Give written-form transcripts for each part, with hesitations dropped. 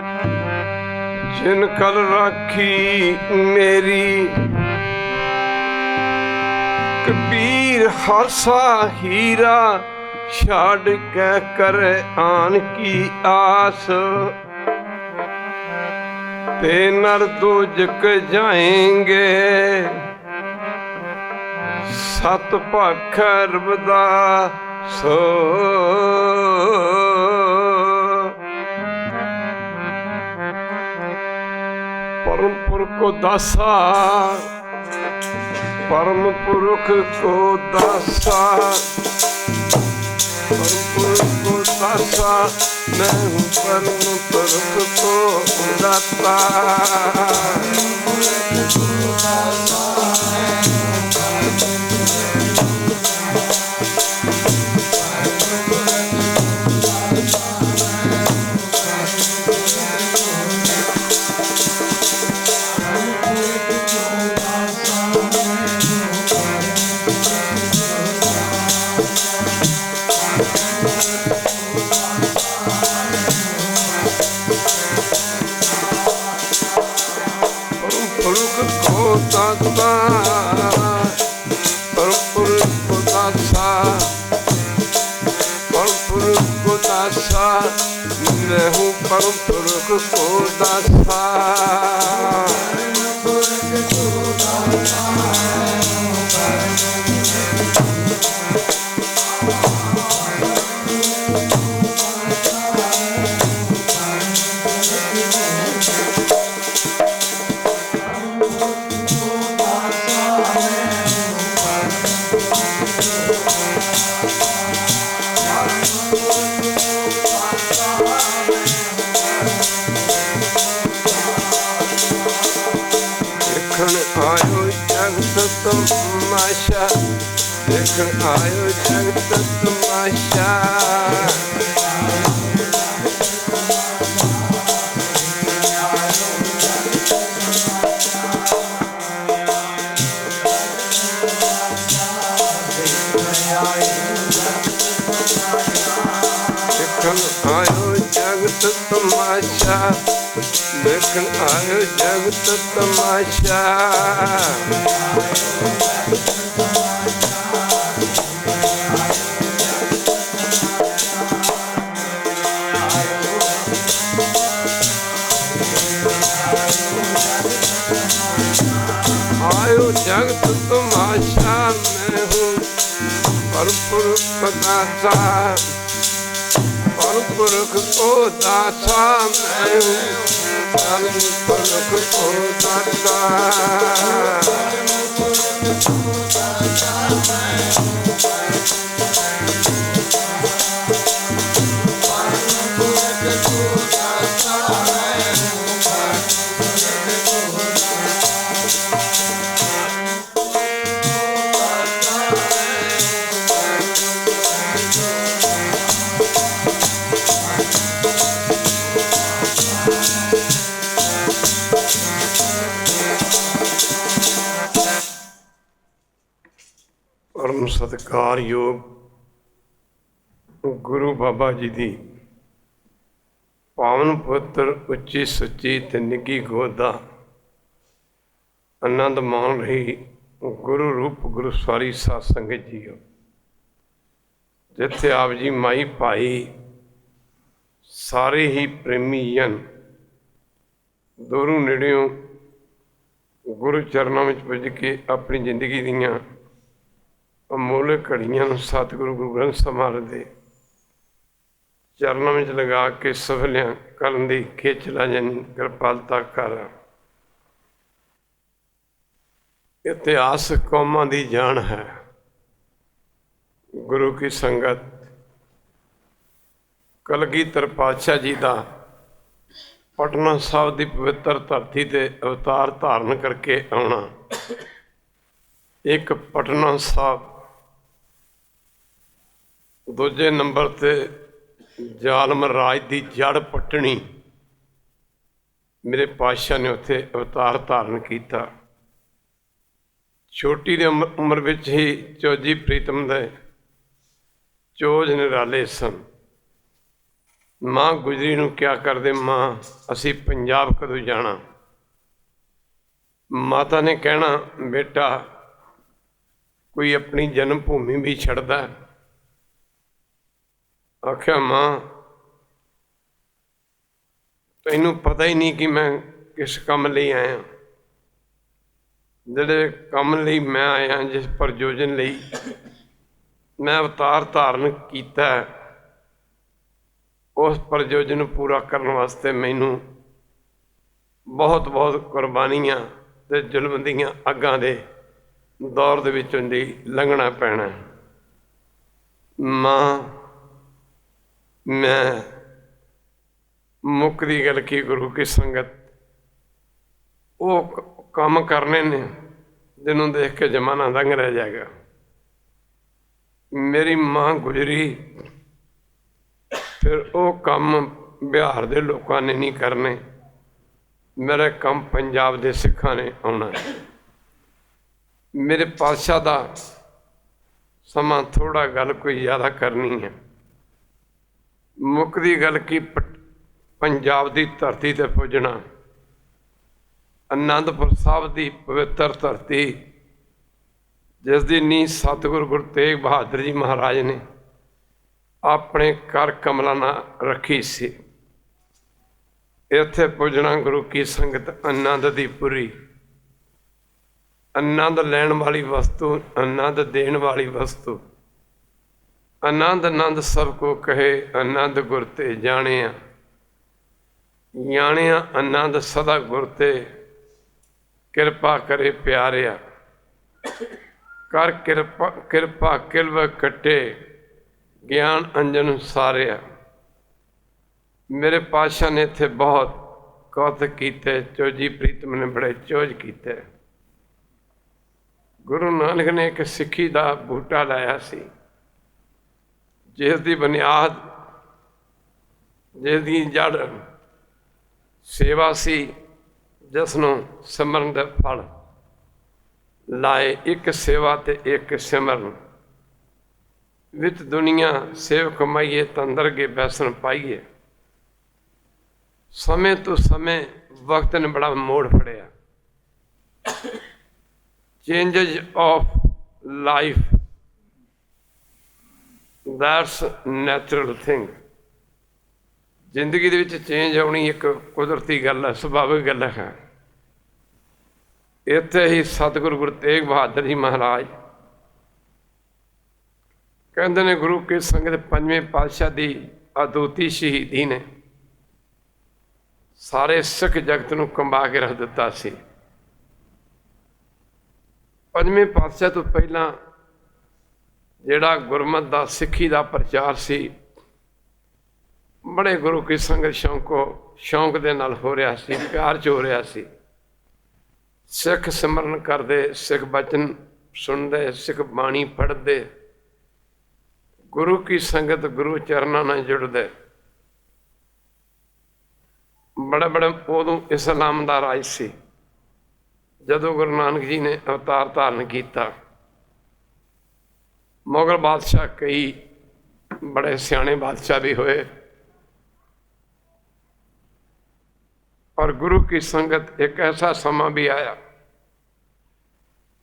जिन कल राखी मेरी कबीर हासा हीरा छाड़ के कर आन की आस ते नर दोजक जाएंगे सत पाखर बदासो परम पुरख को दासा परम पुरख को दासा परम पुरख को दासा मैं हूँ परम पुरख को दाता मैं हूँ परम पुरख को दासा तमाशा देखण आयो जगत तमाशा देखण आयो जगत तमाशा देखण आयो जगत तमाशा आयो जगत तमाशा मैं हूँ परम पुरख दासा परम पुरख को दासा मैं हूँ परम पुरख को दासा परम सत्कारयोग गुरु बाबा जी दी पावन पुत्र उच्ची सुच्ची ते निੱਘੀ गोद दा आनंद मान रही गुरु रूप गुरु सवारी साध संगत जीओ जिथे आप जी माई भाई सारे ही प्रेमी जन दूरों नेड़ियों गुरु चरणों में पुज के अपनी जिंदगी दियां अमोल घड़ियां सतगुरु गुरु ग्रंथ साहिब महाराज दे चरणों में लगा के सफलियां करन दी खिच लाजन कृपालता कर। इतिहास कौमां दी जान है गुरु की संगत कलगीधर पातशाह जी का पटना साहिब की पवित्र धरती ते अवतार धारण करके आना। एक पटना साहिब दूजे नंबर ते जालम राज की जड़ पटनी मेरे पातशाह ने उत्थे अवतार धारण किया। छोटी दी उम्र विच ही चौजी प्रीतम दे चोज निराले सन। माँ गुजरी नूं क्या करदे, माँ असी पंजाब कदों जाना। माता ने कहना, बेटा कोई अपनी जन्म भूमि भी छड्डदा। आख्या माँ तैनूं पता ही नहीं कि मैं किस काम लई आया। जिहड़े काम लई मैं आया, जिस प्रयोजन लई मैं अवतार धारण किया, उस प्रयोजन नूं पूरा करने वास्ते मैनू बहुत बहुत कुर्बानियां ते जुल्म दीयां अग्गां दे दौर दे विचों दी लंघना पैना। मां मैं मुक्क दी गल की, गुरु की संगत वो काम करने ने जिन्हों देख के जमाना दंग रह जाएगा। मेरी मां गुजरी, फिर वो काम बिहार दे लोगों ने नहीं करने, मेरा काम पंजाब दे सिखां ने आना। मेरे पातशाह दा समा थोड़ा, गल कोई ज़्यादा करनी है। मुक्क दी गल की, पंजाब दी धरती ते पुजना, आनंदपुर साहब दी पवित्र धरती, जिस दी नींह सतगुरु गुरु तेग बहादुर जी महाराज ने अपने कर कमलों नाल रखी सी। इत्थे पुजना गुरु की संगत आनंद दी पुरी। आनंद लैण वाली वस्तु, आनंद देण वाली वस्तु। आनंद आनंद सब को कहे, आनंद गुर ते जाणिया। जाणिया आनंद सदा गुर ते, किरपा करे प्यारिया। कर किरपा किरपा किलव कटे, ज्ञान अंजन सारिया। मेरे पातशाह ने इत्थे बहुत कौतक कीते, चोजी प्रीतम ने बड़े चोज कीते। गुरु नानक ने एक सिक्खी दा बूटा लाया सी, जिस दी बुनियाद, जिस दी जड़ सेवा सी, जिसनों सिमरन दे फल लाए। एक सेवा ते एक सिमरन, वित दुनिया सेव कमाइए, तंदर के बैसन पाइए। समय तो समय वक्त ने बड़ा मोड़ फड़िया। Changes of life, that's natural thing. जिंदगी दे विच चेंज आउणी एक कुदरती गल है, सुभाविक गल है। इत्थे ही सतगुरु गुरु तेग बहादुर जी महाराज कहते ने, गुरु की संगत पंजवें पातशाह की अदूती शहीदी ने सारे सिख जगत नूं कंबा के रख दिता सी। पंजवें पातशाह तो पहला जिहड़ा गुरमत दा सिक्खी दा प्रचार सी, बड़े गुरु की संगत शौक दे नाल हो रहा सी, प्यार च हो रहा सी। सिख सिमरन करते, सिख बचन सुनते, सिख बाणी पढ़ते, गुरु की संगत गुरु चरणों नाल जुड़ते। बड़े बड़े उदों इस्लाम दा राज सी, जदों गुरु नानक जी ने अवतार धारण किया। मुगल बादशाह कई बड़े सियाणे बादशाह भी होए, और गुरु की संगत एक ऐसा समा भी आया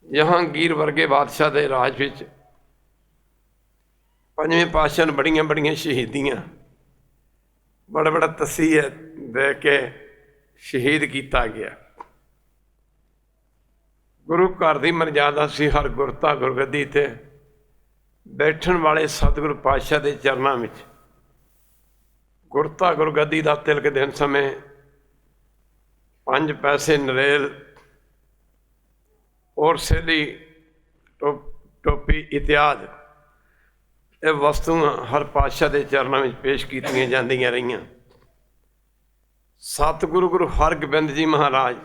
जहांगीर वर्गे बादशाह के राज विच पंजवें पातशाह ने बड़ियां बड़ियां शहीदियां, बड़ा बड़ा तसीह दे के शहीद किया गया। गुरु घर की मर्यादा सी, हर गुरता गुरगद्दी ते बैठण वाले सतगुरु पातशाह के चरणों में गुरता गुरगद्दी का तिलक देन समय 5 पैसे नरेल और सैली टोपी इत्यादि ये वस्तुआं हर पातशाह के चरणों में पेश की जांदियां रहियां। सतगुरु गुरु हरगोबिंद जी महाराज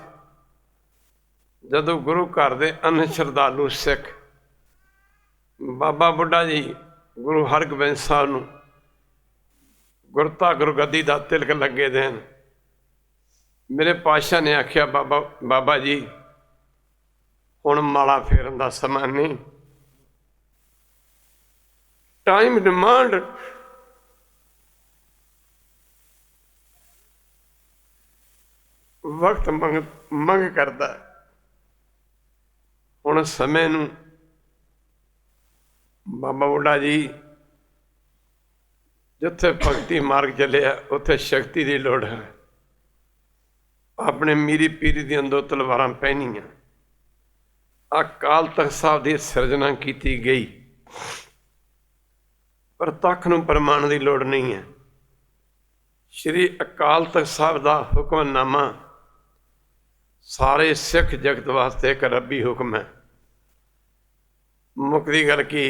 जदों गुरु घर के अन श्रद्धालु सिख बाबा बुढ़ा जी गुरु हरगोबिंद साहब नूं गुरता गुरगद्दी का तिलक लगे देन, मेरे पातशाह ने आख्या, बाबा जी हुण माला फेरन का समा नहीं, टाइम डिमांड वक्त मंग करता। हुण समय नूं बाबा बुढ़ा जी जिथे भगती मार्ग चलिया उत्थे शक्ति की लोड़ है। अपने मीरी पीरी दी दो तलवारां पहनियां। अकाल तख्त साहब की सिरजना की गई, पर तख नूं परमाण की लोड़ नहीं है। श्री अकाल तख्त साहब का हुक्मनामा सारे सिख जगत वास्ते एक रब्बी हुक्म है। मुक्ति गल की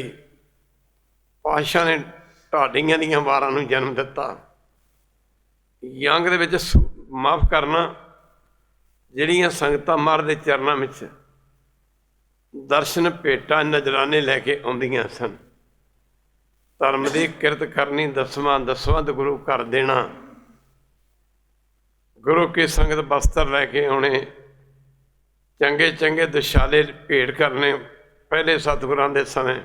पातशाह ने ढाडियां दीयां वारां नूं जन्म दिता। यंग दे विच माफ़ करना जिहड़ियां संगतां महाराज दे चरनां विच दर्शन भेटा नजराने लैके आउंदियां सन। धर्म की किरत करनी, दसवां गुरु घर देना, गुरु की संगत बस्तर लैके आने, चंगे चंगे दुशाले भेंट करने। पहले सतगुरां दे समय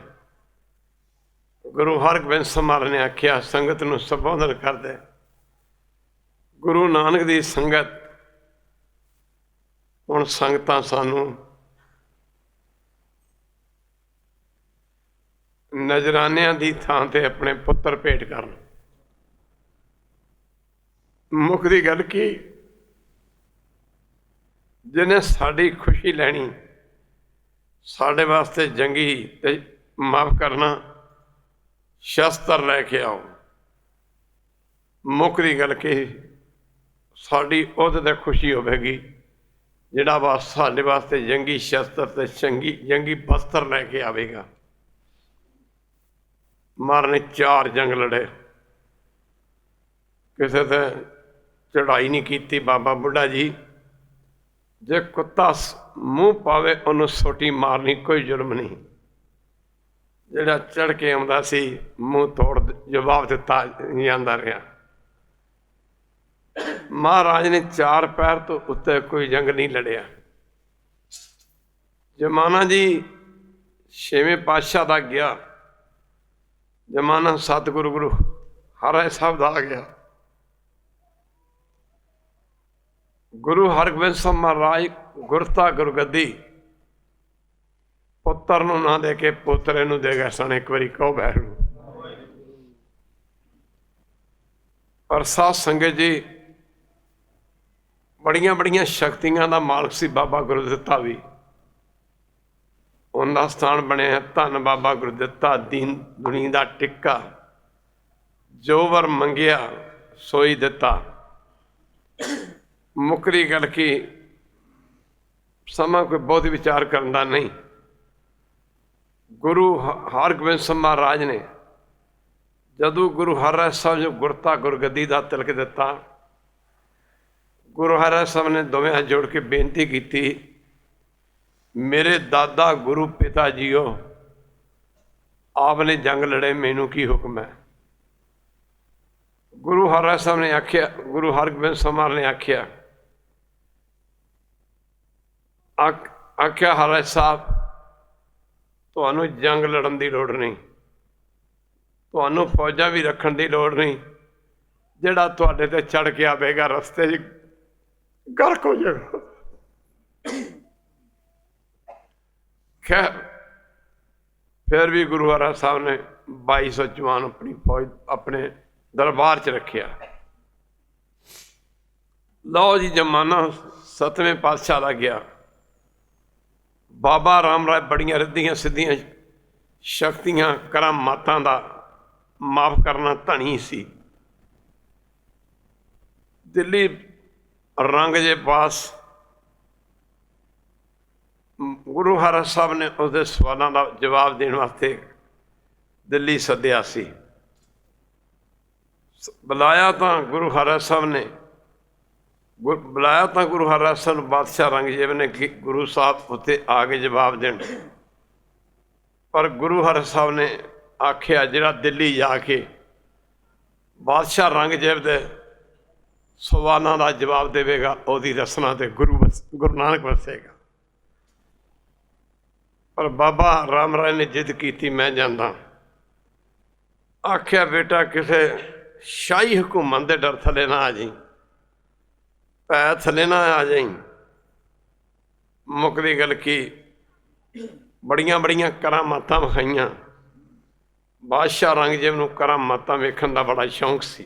गुरु हरगोबिंद महाराज ने आख्या संगत नूं संबोधन कर दे। गुरु नानक की संगत हुण संगतां सानूं नजरानियां दी थां ते अपने पुत्र भेंट करन। मुक्ति गल की जिन्हें साड़ी खुशी लैनी, साढ़े वास्ते जंगी ते माफ़ करना शस्त्र लैके आओ। मुक्ति गल की साड़ी उहदे ते खुशी होगी जिहड़ा साढ़े वास्ते जंगी शस्त्र ते जंगी वस्त्र लैके आवेगा। महाराज ने 4 जंग लड़े, किसी ते चढ़ाई नहीं की। बाबा बुढ़ा जी जे कुत्ता मूँह पावे उन्होंने सोटी मारनी, कोई जुर्म नहीं। जिहड़ा चढ़ के आउंदा सी मूँह तोड़ जवाब दिता जांदा रहा। महाराज ने 4 पैर तो उत्ते कोई जंग नहीं लड़िया। जमाना जी 6वें पातशाह का गया, जमाना सतगुरु गुरु हरराय साहब का आ गया। गुरु हरगोबिंद साहब महाराज गुरता गुरगद्दी पुत्र नूं ना दे के पोतरे नूं दे गए सन। एक बारी कहो बैरू। पर साध संगत जी बड़ियां बड़ियां शक्तियां का मालक सी बाबा गुरदित्ता भी। उनका स्थान बने धन बाबा गुरदित्ता दीन दुनी का टिक्का। जो वर मंगिया सोई दिता। मुकरी गल की समा कोई बहुत विचार करने का नहीं। गुरु हरगोबिंद साहब महाराज ने जदों गुरु हरराय साहब जो गुरता गुरगद्दी का तिलक दिता, गुरु हरराय साहब ने दोवें हाथ जोड़ के बेनती की, मेरे दादा गुरु पिता जीओ आपने जंग लड़े, मैनू की हुक्म है। गुरु हरराय साहब ने आख्या, गुरु हरगोबिंद साहब महाराज ने आख्या आख्या हरराय साहब तुहानू जंग लड़न की लोड़ नहीं, तुहानू फौजा भी रखण की लोड़ नहीं। जिहड़ा तुहाडे ते चढ़ के आवेगा रस्ते गर्क हो जाएगा। खैर फिर भी गुरु हरराय साहब ने 2200 जवान अपनी फौज अपने दरबार च रखिया। लो जी जमाना 7वें पातशाह का गया। बाबा राम राय बड़ियां रिद्धियां सिद्धियां शक्तियां करामातां दा माफ़ करना धनी सी। दिल्ली रंगजे पास गुरु हरराय साहब ने उसके सवालों का जवाब देने वास्ते दिल्ली सद्या सी। बुलाया तो गुरु हरराय साहब ने बुलाया तो गुरु हरराय साहब बादशाह औरंगजेब ने कि गुरु साहब उत्ते आके जवाब देन। पर गुरु हरराय साहब ने आख्या जिहड़ा दिल्ली जाके बादशाह औरंगजेब के सवालों का जवाब देगा उसकी रसना तो गुरु नानक वसेगा। पर बाबा राम राय ने जिद की, मैं जाना। आख्या बेटा किसी शाही हुकूमत के डर थले ना आ जी, पै थले ना आ जाई। मुकदी गल की बड़ियां बड़ियां करामातां विखाइयां। बादशाह औरंगजेब नूं करामातां वेखण दा बड़ा शौक सी,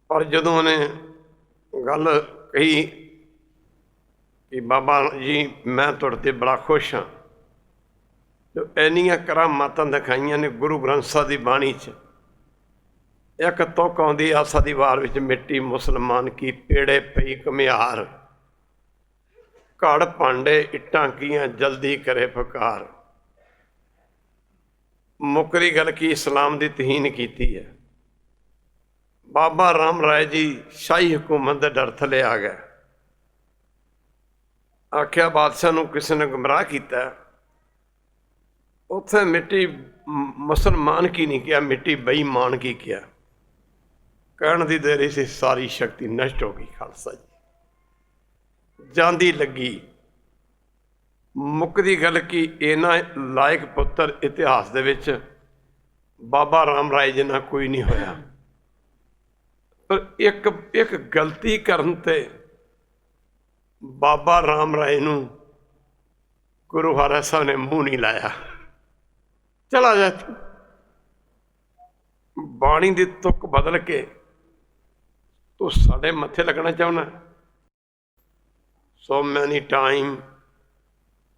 पर जदों उन्हें गल कही कि बाबा जी मैं तुहाडे ते बड़ा खुश हाँ, तो इन्नियां करामातां दिखाइयां ने गुरु ग्रंथ साहिब की बाणी च। एक तुक आउंदी आसा दी वार विच मिट्टी मुसलमान की पेड़े पई घमियार, घड़ भांडे इट्टां कीआं जल्दी करे फकार। मुकरी गल की इस्लाम की तहीन की है। बाबा राम राय जी शाही हुकूमत के डर थले आ गए। आख्या बादशाह नूं किसी ने गुमराह किया। उत्थे मिट्टी मुसलमान की नहीं किया, मिट्टी बेईमान की किया। कहण दी देरी से सारी शक्ति नष्ट हो गई। खालसा जी जांदी लगी। मुकदी गल की इन्ना लायक पुत्र इतिहास दे विच बाबा राम राय जिन्ना कोई नहीं होया। पर एक एक गलती करन ते बाबा राम राय नूं गुरु महाराज साहब ने मुंह नहीं लाया। चला जा बाणी दी तुक बदल के तू साडे मत्थे लगना चाहुंदा। So many time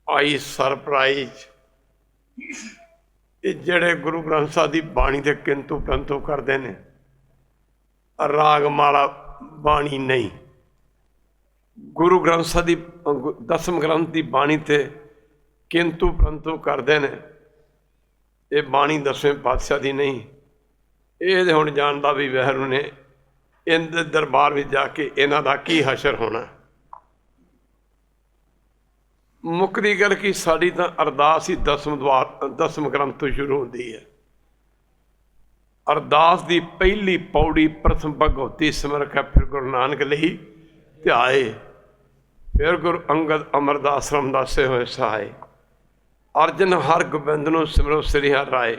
I surprise. ये जेड़े गुरु ग्रंथ साहिब की बाणी के किंतु परंतु करते हैं, राग माला बाणी नहीं। गुरु ग्रंथ साहिब की दसम ग्रंथ की बाणी ते किंतु परंतु करते हैं। ये बाणी दसवें पातशाह की नहीं। ये हुण जानदा भी वैरू ने इनके दरबार में जाके इन्हां दा की हशर होना। मुकदी गल की साड़ी तो अरदास ही दसम ग्रंथ तो शुरू होती है। अरदास की पहली पौड़ी प्रथम भगवती सिमरख है, फिर गुरु नानक लई ध्याए, फिर गुरु अंगद अमरदास रामदासे होए सहाय। अर्जन हर गोबिंद नूं सिमरो श्री हर राय,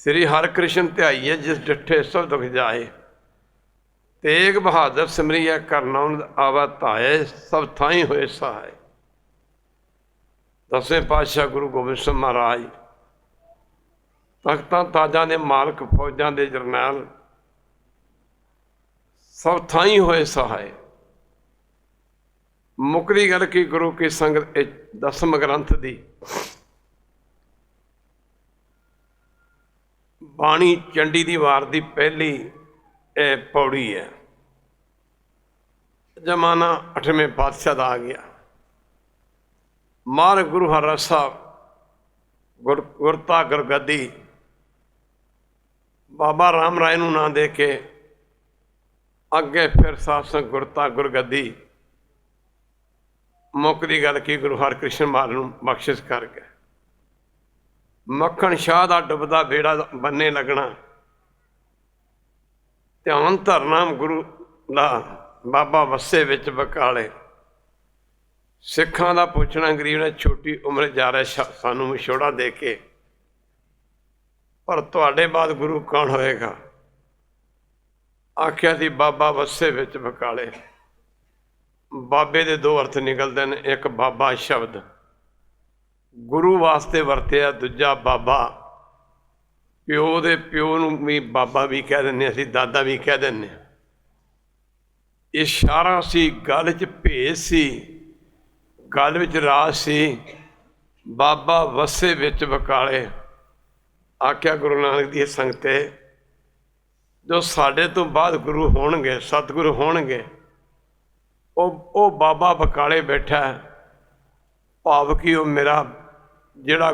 श्री हर कृष्ण ध्याईए जिस डिठे सब दुख जाए। तेग बहादुर सिमरिया करना आवा धाए, सब थाई होए सहाय। दसवें पातशाह गुरु गोबिंद सिंह महाराज तख्तां ताजां दे मालक, फौजां दे जरनैल, सब थाई होए सहाय। मुकदी गल की गुरु की संगत दसम ग्रंथ दी बाणी चंडी दी वार दी पहली पौड़ी है। जमाना 8वें पातशाह का आ गया। मार गुरु हरराज साहब गुरता गुरगद्दी बाबा राम राय नूं ना दे के अगे फिर सासंग गुरता गुरगद्दी। मुकदी गल की गुरु हरकृष्ण महाराज नूं बख्शिश कर गए। मक्खण शाह का डुबदा बेड़ा बन्ने लगना, ध्यान धरना गुरु का बाबा वस्से विच बकाले। सिखां दा पुछना गरीब ने छोटी उम्र जा रहा सानू विछोड़ा दे के, पर तुहाडे बाद गुरु कौन होएगा। आख्या सी बाबा वस्से विच बकाले। बाबे दे दो अर्थ निकलते हैं, एक बाबा शब्द गुरु वास्ते वरत्या, दूजा बाबा प्यो दे प्यो नूं भी बाबा भी कह दिंदे, असीं दादा भी कह दिंदे। इशारा सी, गल च भेद सी, गल विच राज सी। बाबा वस्से विच बकाले। आख्या गुरु नानक दी संगते जो साडे तो बाद गुरु होणगे, सतगुरु होणगे, ओ बाबा बकाले बैठा है। भाव कि वो मेरा जिहड़ा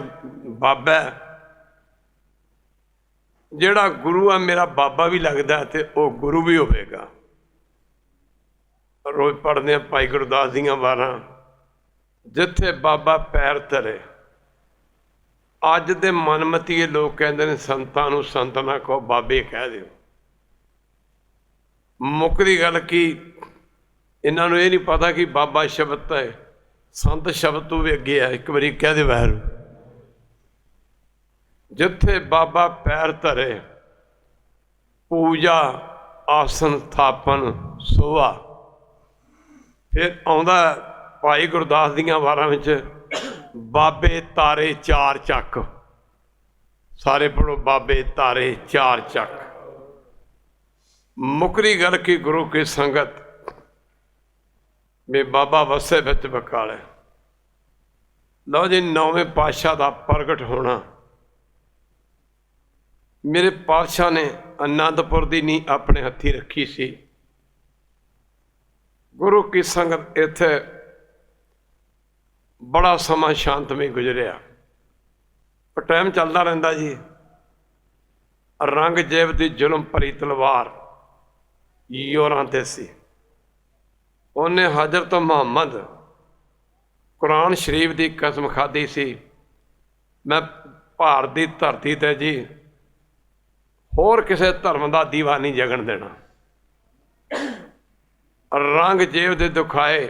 बाबा है, जिहड़ा गुरु है मेरा बाबा भी लगता है, तो वह गुरु भी होवेगा। रोज पढ़ते हैं भाई गुरदास दियां वारां, जिथे बाबा पैर धरे। अज दे मनमतीए लोग कहते हैं संतां नूं संत ना कहो, बाबे कह दिओ। मुकदी गल की इन्हां नूं ये नहीं पता कि बाबा शब्द है, संत शब्द तो भी अगे है। एक बारी कह दे वैरू, जिथे बाबा पैर धरे पूजा ਆਸਨ ਥਾਪਨ ਸੋਭਾ। ਫਿਰ ਆਉਂਦਾ ਭਾਈ ਗੁਰਦਾਸ ਦੀਆਂ ਵਾਰਾਂ ਵਿੱਚ, ਬਾਬੇ ਤਾਰੇ ਚਾਰ ਚੱਕ। ਸਾਰੇ ਪੜ੍ਹੋ, ਬਾਬੇ ਤਾਰੇ ਚਾਰ ਚੱਕ। ਮੁਕਰੀ ਗੱਲ ਕੀ ਗੁਰੂ ਕੀ ਸੰਗਤ ਵੀ ਬਾਬਾ ਵਸੇ ਵਿੱਚ ਬਕਾਲੇ। ਲਓ ਜੀ, ਨੌਵੇਂ ਪਾਤਸ਼ਾਹ ਦਾ ਪ੍ਰਗਟ ਹੋਣਾ। ਮੇਰੇ ਪਾਤਸ਼ਾਹ ਨੇ ਅਨੰਦਪੁਰ ਦੀ ਨੀਂਹ ਆਪਣੇ ਹੱਥੀਂ ਰੱਖੀ ਸੀ। ਗੁਰੂ ਕੀ ਸੰਗਤ ਇੱਥੇ ਬੜਾ ਸਮਾਂ ਸ਼ਾਂਤਮਈ ਗੁਜ਼ਰਿਆ। ਪਰ ਟਾਈਮ ਚੱਲਦਾ ਰਹਿੰਦਾ ਜੀ। ਔਰੰਗਜ਼ੇਬ ਦੀ ਜ਼ੁਲਮ ਭਰੀ ਤਲਵਾਰ ਯੋਰਾਂ ਤੇ ਸੀ। ਉਹਨੇ ਹਜ਼ਰਤ ਮੁਹੰਮਦ ਕੁਰਾਨ ਸ਼ਰੀਫ ਦੀ ਕਸਮ ਖਾਧੀ ਸੀ, ਮੈਂ ਭਾਰਤ ਦੀ ਧਰਤੀ ਤੇ ਜੀ ਹੋਰ ਕਿਸੇ ਧਰਮ ਦਾ ਦੀਵਾ ਨਹੀਂ ਜਗਣ ਦੇਣਾ। ਔਰੰਗਜ਼ੇਬ ਦੇ ਦੁਖਾਏ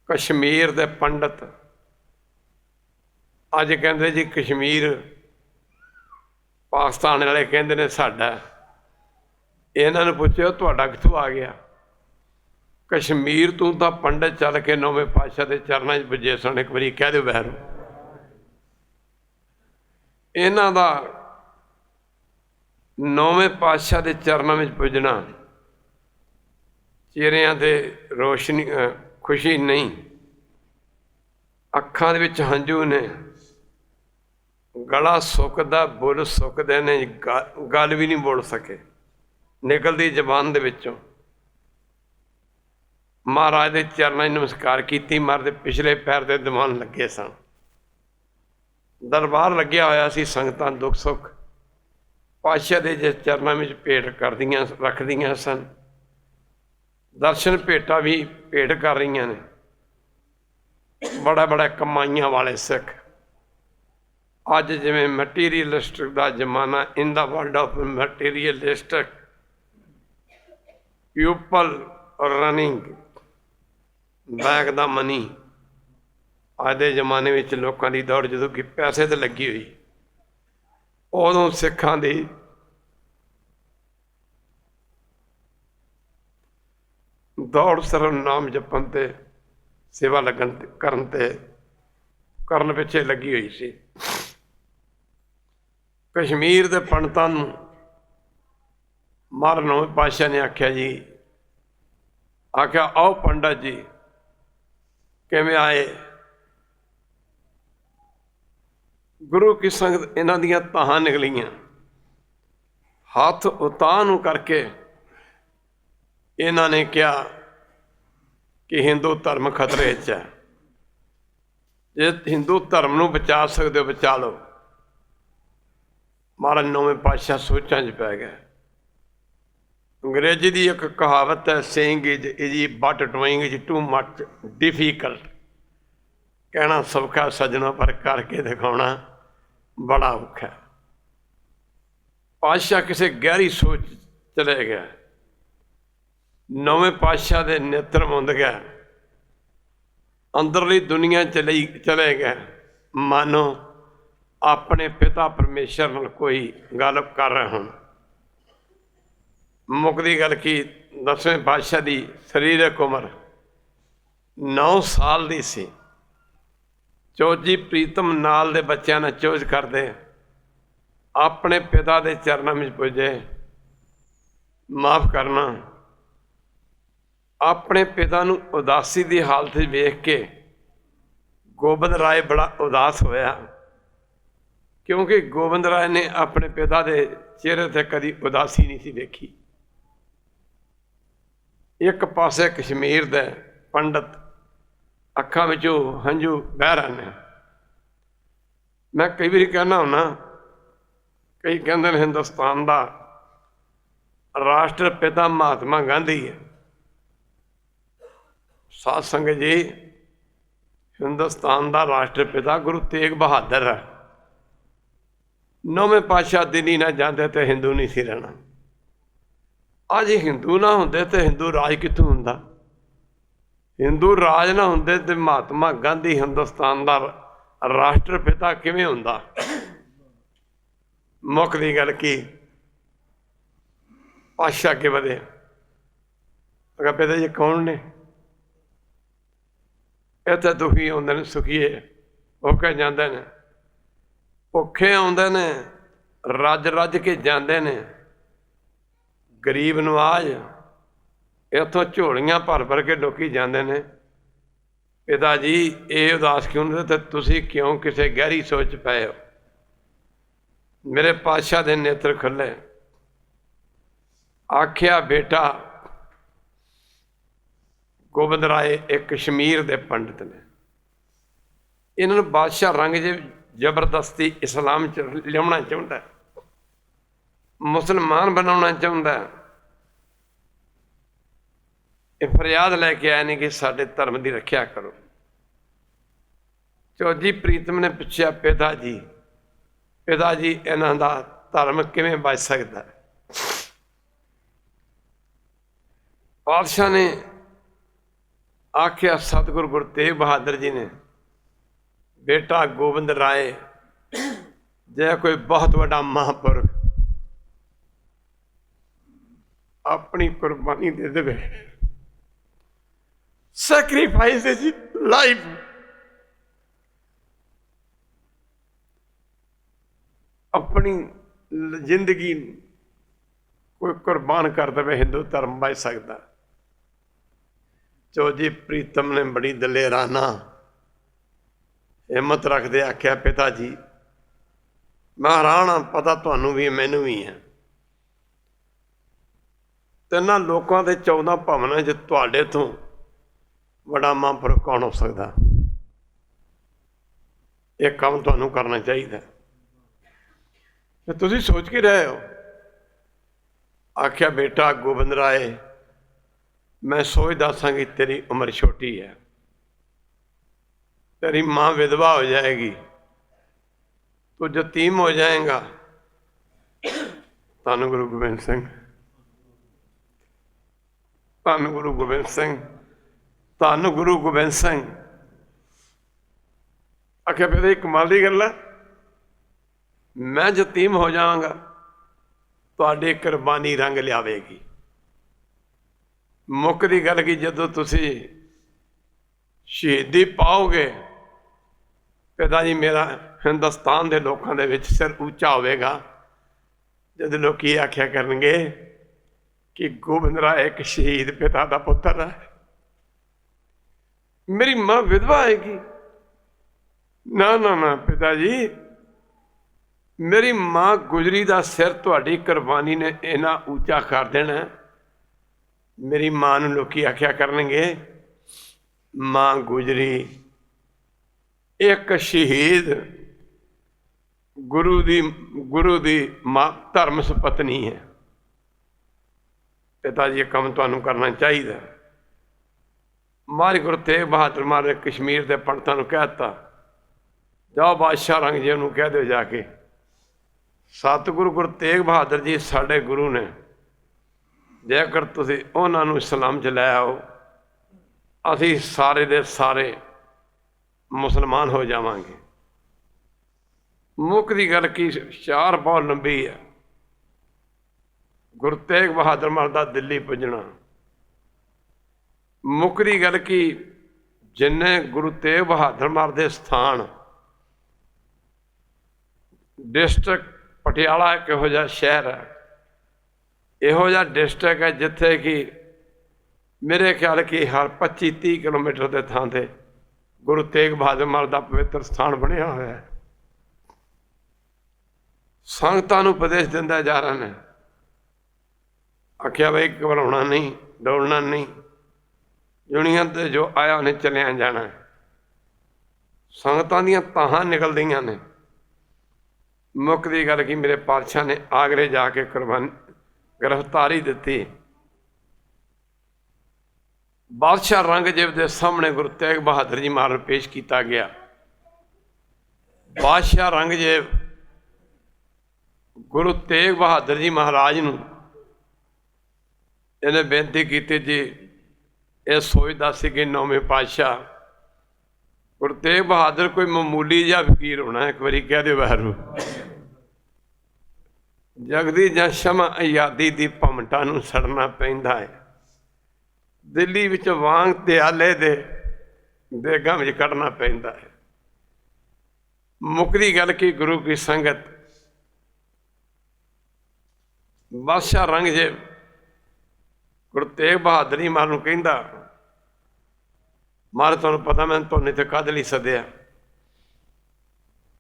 ਕਸ਼ਮੀਰ ਦੇ ਪੰਡਤ ਅੱਜ ਕਹਿੰਦੇ ਜੀ ਕਸ਼ਮੀਰ ਪਾਕਿਸਤਾਨ ਵਾਲੇ ਕਹਿੰਦੇ ਨੇ ਸਾਡਾ। ਇਹਨਾਂ ਨੂੰ ਪੁੱਛਿਓ ਤੁਹਾਡਾ ਕਿੱਥੋਂ ਆ ਗਿਆ? ਕਸ਼ਮੀਰ ਤੋਂ ਤਾਂ ਪੰਡਤ ਚੱਲ ਕੇ ਨੌਵੇਂ ਪਾਤਸ਼ਾਹ ਦੇ ਚਰਨਾਂ 'ਚ ਪੁੱਜੇ ਸਨ। ਇੱਕ ਵਾਰੀ ਕਹਿ ਦਿਓ ਵੈਰੂ। ਇਹਨਾਂ ਦਾ ਨੌਵੇਂ ਪਾਤਸ਼ਾਹ ਦੇ ਚਰਨਾਂ ਵਿੱਚ ਪੁੱਜਣਾ ਚਿਹਰਿਆਂ 'ਤੇ ਰੋਸ਼ਨੀ, ਖੁਸ਼ੀ ਨਹੀਂ, ਅੱਖਾਂ ਦੇ ਵਿੱਚ ਹੰਝੂ ਨੇ, ਗਲਾ ਸੁੱਕਦਾ, ਬੁੱਲ ਸੁੱਕਦੇ ਨੇ, ਗੱਲ ਵੀ ਨਹੀਂ ਬੋਲ ਸਕੇ, ਨਿਕਲਦੀ ਜ਼ਬਾਨ ਦੇ ਵਿੱਚੋਂ। ਮਹਾਰਾਜ ਦੇ ਚਰਨਾਂ 'ਚ ਨਮਸਕਾਰ ਕੀਤੀ। ਮਹਾਰਾਜ ਦੇ ਪਿਛਲੇ ਪੈਰ ਦੇ ਦੀਵਾਨ ਲੱਗੇ ਸਨ। ਦਰਬਾਰ ਲੱਗਿਆ ਹੋਇਆ ਸੀ। ਸੰਗਤਾਂ ਦੁੱਖ ਸੁੱਖ ਪਾਤਸ਼ਾਹ ਦੇ ਜਿਸ ਚਰਨਾਂ ਵਿੱਚ ਭੇਟ ਕਰਦੀਆਂ ਰੱਖਦੀਆਂ ਸਨ। ਦਰਸ਼ਨ ਭੇਟਾਂ ਵੀ ਭੇਟ ਕਰ ਰਹੀਆਂ ਨੇ। ਬੜਾ ਬੜਾ ਕਮਾਈਆਂ ਵਾਲੇ ਸਿੱਖ। ਅੱਜ ਜਿਵੇਂ ਮਟੀਰੀਅਲਿਸਟਿਕ ਦਾ ਜ਼ਮਾਨਾ, in the world of materialistic people running back the money. ਅੱਜ ਦੇ ਜ਼ਮਾਨੇ ਵਿੱਚ ਲੋਕਾਂ ਦੀ ਦੌੜ ਜਦੋਂ ਕਿ ਪੈਸੇ 'ਤੇ ਲੱਗੀ ਹੋਈ, ਉਦੋਂ ਸਿੱਖਾਂ ਦੀ ਦੌੜ ਸਿਰਫ ਨਾਮ ਜਪਣ ਤੇ ਸੇਵਾ ਕਰਨ ਪਿੱਛੇ ਲੱਗੀ ਹੋਈ ਸੀ। ਕਸ਼ਮੀਰ ਦੇ ਪੰਡਤਾਂ ਨੂੰ ਮਹਾਰਾਜ ਨੌਵੇਂ ਪਾਤਸ਼ਾਹ ਨੇ ਆਖਿਆ ਜੀ, ਆਖਿਆ ਆਓ ਪੰਡਤ ਜੀ ਕਿਵੇਂ ਆਏ? ਗੁਰੂ ਕੀ ਸੰਗਤ ਇਹਨਾਂ ਦੀਆਂ ਤਾਹਾਂ ਨਿਕਲੀਆਂ। ਹੱਥ ਉਤਾਂਹ ਨੂੰ ਕਰਕੇ ਇਹਨਾਂ ਨੇ ਕਿਹਾ ਕਿ ਹਿੰਦੂ ਧਰਮ ਖਤਰੇ 'ਚ ਹੈ। ਜੇ ਹਿੰਦੂ ਧਰਮ ਨੂੰ ਬਚਾ ਸਕਦੇ ਹੋ ਬਚਾ ਲਓ। ਮਹਾਰਾਜ ਨੌਵੇਂ ਪਾਤਸ਼ਾਹ ਸੋਚਾਂ 'ਚ ਪੈ ਗਏ। ਅੰਗਰੇਜ਼ੀ ਦੀ ਇੱਕ ਕਹਾਵਤ ਹੈ, saying is easy but doing is too much difficult. ਕਹਿਣਾ ਸੌਖਾ ਸੱਜਣੋਂ, ਪਰ ਕਰਕੇ ਦਿਖਾਉਣਾ ਬੜਾ ਔਖਾ। ਪਾਤਸ਼ਾਹ ਕਿਸੇ ਗਹਿਰੀ ਸੋਚ ਚਲੇ ਗਿਆ। ਨੌਵੇਂ ਪਾਤਸ਼ਾਹ ਦੇ ਨੇਤਰ ਮੁੰਦ ਗਿਆ। ਅੰਦਰਲੀ ਦੁਨੀਆ ਚਲੇ ਗਏ। ਮਾਨੋ ਆਪਣੇ ਪਿਤਾ ਪਰਮੇਸ਼ਰ ਨਾਲ ਕੋਈ ਗੱਲ ਕਰ ਰਹੇ ਹੋਣ। ਮੁੱਕਦੀ ਗੱਲ ਕੀ, 10ਵੇਂ ਪਾਤਸ਼ਾਹ ਦੀ ਸਰੀਰਕ ਉਮਰ 9 ਸਾਲ ਦੀ ਸੀ। ਚੋਜੀ ਪ੍ਰੀਤਮ ਨਾਲ ਦੇ ਬੱਚਿਆਂ ਨਾਲ ਚੋਜ ਕਰਦੇ ਆਪਣੇ ਪਿਤਾ ਦੇ ਚਰਨਾਂ ਵਿੱਚ ਪੁੱਜੇ। ਮਾਫ ਕਰਨਾ, ਆਪਣੇ ਪਿਤਾ ਨੂੰ ਉਦਾਸੀ ਦੀ ਹਾਲਤ ਵਿੱਚ ਵੇਖ ਕੇ ਗੋਬਿੰਦ ਰਾਏ ਬੜਾ ਉਦਾਸ ਹੋਇਆ, ਕਿਉਂਕਿ ਗੋਬਿੰਦ ਰਾਏ ਨੇ ਆਪਣੇ ਪਿਤਾ ਦੇ ਚਿਹਰੇ 'ਤੇ ਕਦੀ ਉਦਾਸੀ ਨਹੀਂ ਸੀ ਵੇਖੀ। ਇੱਕ ਪਾਸੇ ਕਸ਼ਮੀਰ ਦੇ ਪੰਡਤ ਅੱਖਾਂ ਵਿੱਚੋਂ ਹੰਝੂ ਵਹਿ ਰਹੇ ਨੇ। ਮੈਂ ਕਈ ਵਾਰੀ ਕਹਿੰਦਾ ਹੁੰਨਾ, ਕਈ ਕਹਿੰਦੇ ਨੇ ਹਿੰਦੁਸਤਾਨ ਦਾ ਰਾਸ਼ਟਰ ਪਿਤਾ ਮਹਾਤਮਾ ਗਾਂਧੀ ਹੈ। ਸਾਧ ਸੰਗਤ ਜੀ, ਹਿੰਦੁਸਤਾਨ ਦਾ ਰਾਸ਼ਟਰ ਪਿਤਾ ਗੁਰੂ ਤੇਗ ਬਹਾਦਰ ਹੈ। ਨੌਵੇਂ ਪਾਤਸ਼ਾਹ ਦਿੱਲੀ ਨਾ ਜਾਂਦੇ ਤੇ ਹਿੰਦੂ ਨਹੀਂ ਸੀ ਰਹਿਣਾ। ਅੱਜ ਹਿੰਦੂ ਨਾ ਹੁੰਦੇ ਤੇ ਹਿੰਦੂ ਰਾਜ ਕਿੱਥੋਂ ਹੁੰਦਾ? ਹਿੰਦੂ ਰਾਜ ਨਾ ਹੁੰਦੇ ਤੇ ਮਹਾਤਮਾ ਗਾਂਧੀ ਹਿੰਦੁਸਤਾਨ ਦਾ ਰਾਸ਼ਟਰ ਪਿਤਾ ਕਿਵੇਂ ਹੁੰਦਾ? ਮੁੱਖ ਦੀ ਗੱਲ ਕੀ, पातशाह अगे वधे। अगर पिता जी कौन ने? इत्थे दुखी आउंदे ने, सुखीए होके जांदे ने, भुखे आउंदे ने, रज रज के जांदे ने, गरीब नवाज इत्थों झोलियां भर भर के लोकी जांदे ने। पिता जी ये उदास क्यों ने? तो तुसी क्यों किसी गहरी सोच पए हो? मेरे पातशाह दे नेत्र खुले। आख्या बेटा गोबिंद राय एक कश्मीर दे पंडित ने, इन्होंने बादशाह औरंगजेब जबरदस्ती इस्लाम च लियाना चाहता है, मुसलमान बनाना चाहता है। ये फरियाद लैके आए नहीं कि साडे धर्म की रक्षा करो। चौधरी प्रीतम ने पूछा पिता जी इन्हां दा धर्म किवें बच सकता है? पातशाह ने आख्या सतगुरु गुरु तेग बहादुर जी ने, बेटा गोबिंद राय जै कोई बहुत बड़ा महापुरुष अपनी कुर्बानी दे दे, सैक्रीफाइस लाइफ, अपनी जिंदगी कोई कुर्बान कर दे, हिंदू धर्म बच सकता। चौधरी प्रीतम ने बड़ी दलेराना हिम्मत रखते आख्या पिता जी मैं हैरान हाँ, पता तुहानू भी मैनू भी है, तिन्हां लोगों के 14 भवनों च तुहाडे तो बड़ा महापुरुष कौन हो सकता? एक काम तुहानू करना चाहिए। तुसीं सोच के रहे हो? आख्या बेटा गोबिंद राय मैं सोचदा सा कि तेरी उम्र छोटी है, तेरी माँ विधवा हो जाएगी, तो यतीम हो जाएगा। धन गुरु गोबिंद सिंह, धन गुरु गोबिंद सिंह, धन गुरु गोबिंद सिंह। आख्या फिर कमाल की गल है, मैं यतीम हो जाऊंगा, तुहाडी कुर्बानी रंग लियावेगी। मुक्कदी गल कि जदों तुसीं शहीदी पाओगे, पिता जी मेरा हिंदुस्तान के लोगों के विच सिर ऊंचा होगा, जद लोग आख्या करनगे कि गोबिंद राय एक शहीद पिता का पुत्र है। मेरी मां विधवा आएगी? ना ना ना पिता जी, मेरी मां गुजरी का सिर तुहाडी कुर्बानी ने इन्ना ऊंचा कर देना। मेरी मां नूं लोकी आख्या करनगे मां गुजरी एक शहीद गुरु दी मां धर्म सपत्नी है। पिता जी काम तुहानू करना चाहिए। महाराज गुरु तेग बहादुर महाराज कश्मीर के पंडितां नूं कहता, जाओ बादशाह औरंगजेब नूं कह दो जाके सतगुरु गुरु तेग बहादुर जी साडे गुरु ने, जेकर तुसीं उन्हां नूं इस्लाम च लै आओ, असीं सारे दे सारे मुसलमान हो जावांगे। मुख की गल की चार बहुत लंबी है। गुरु तेग बहादुर महाराज दा दिल्ली पुजना, मुख की गल की जिन्ने गुरु तेग बहादुर महाराज दे स्थान डिस्ट्रिक्ट पटियाला एक इहो जिहा शहर है, इहो जिहा डिस्ट्रिक्ट है जिथे कि मेरे ख्याल कि हर 25-30 किलोमीटर के थां ते गुरु तेग बहादुर महाराज का पवित्र स्थान बनया हुआ है। संगतां नूं उपदेश दिंदा जा रहा है, आख्या भाई घबराउणा नहीं, दौड़ना नहीं, दुनिया ते जो आया उन्हें चलिया जाना है। संगतां दियां ताहां निकलदियां ने। मुख की गल की मेरे पातशाह ने आगरे जाके गिरफ्तारी दी। बादशाह औरंगजेब के सामने गुरु तेग बहादुर जी महाराज पेश किया गया। बादशाह औरंगजेब गुरु तेग बहादुर जी महाराज नूं इन्हें बेनती की जी, यह सोचता सी कि 9वें पातशाह गुरु तेग बहादुर कोई मामूली जिहा फकीर होना, एक बारी कह दो वाहगुरू। ਜਗਦੀ ਜਾਂ ਸ਼ਮਾ ਆਜ਼ਾਦੀ ਦੀ ਭਮਟਾਂ ਨੂੰ ਸੜਨਾ ਪੈਂਦਾ ਹੈ। ਦਿੱਲੀ ਵਿੱਚ ਵਾਂਗ ਦਿਆਲੇ ਦੇ ਦੇਗਾਂ ਵਿੱਚ ਕੱਢਣਾ ਪੈਂਦਾ ਹੈ। ਮੁੱਕਦੀ ਗੱਲ ਕੀ ਗੁਰੂ ਕੀ ਸੰਗਤ। ਬਾਦਸ਼ਾਹ ਔਰੰਗਜ਼ੇਬ ਗੁਰੂ ਤੇਗ ਬਹਾਦਰ ਜੀ ਮਹਾਰਾਜ ਨੂੰ ਕਹਿੰਦਾ, ਮਹਾਰਾਜ ਤੁਹਾਨੂੰ ਪਤਾ ਮੈਂ ਤੁਹਾਨੂੰ ਇੱਥੇ ਕਾਹਦੇ ਲਈ ਸੱਦਿਆ।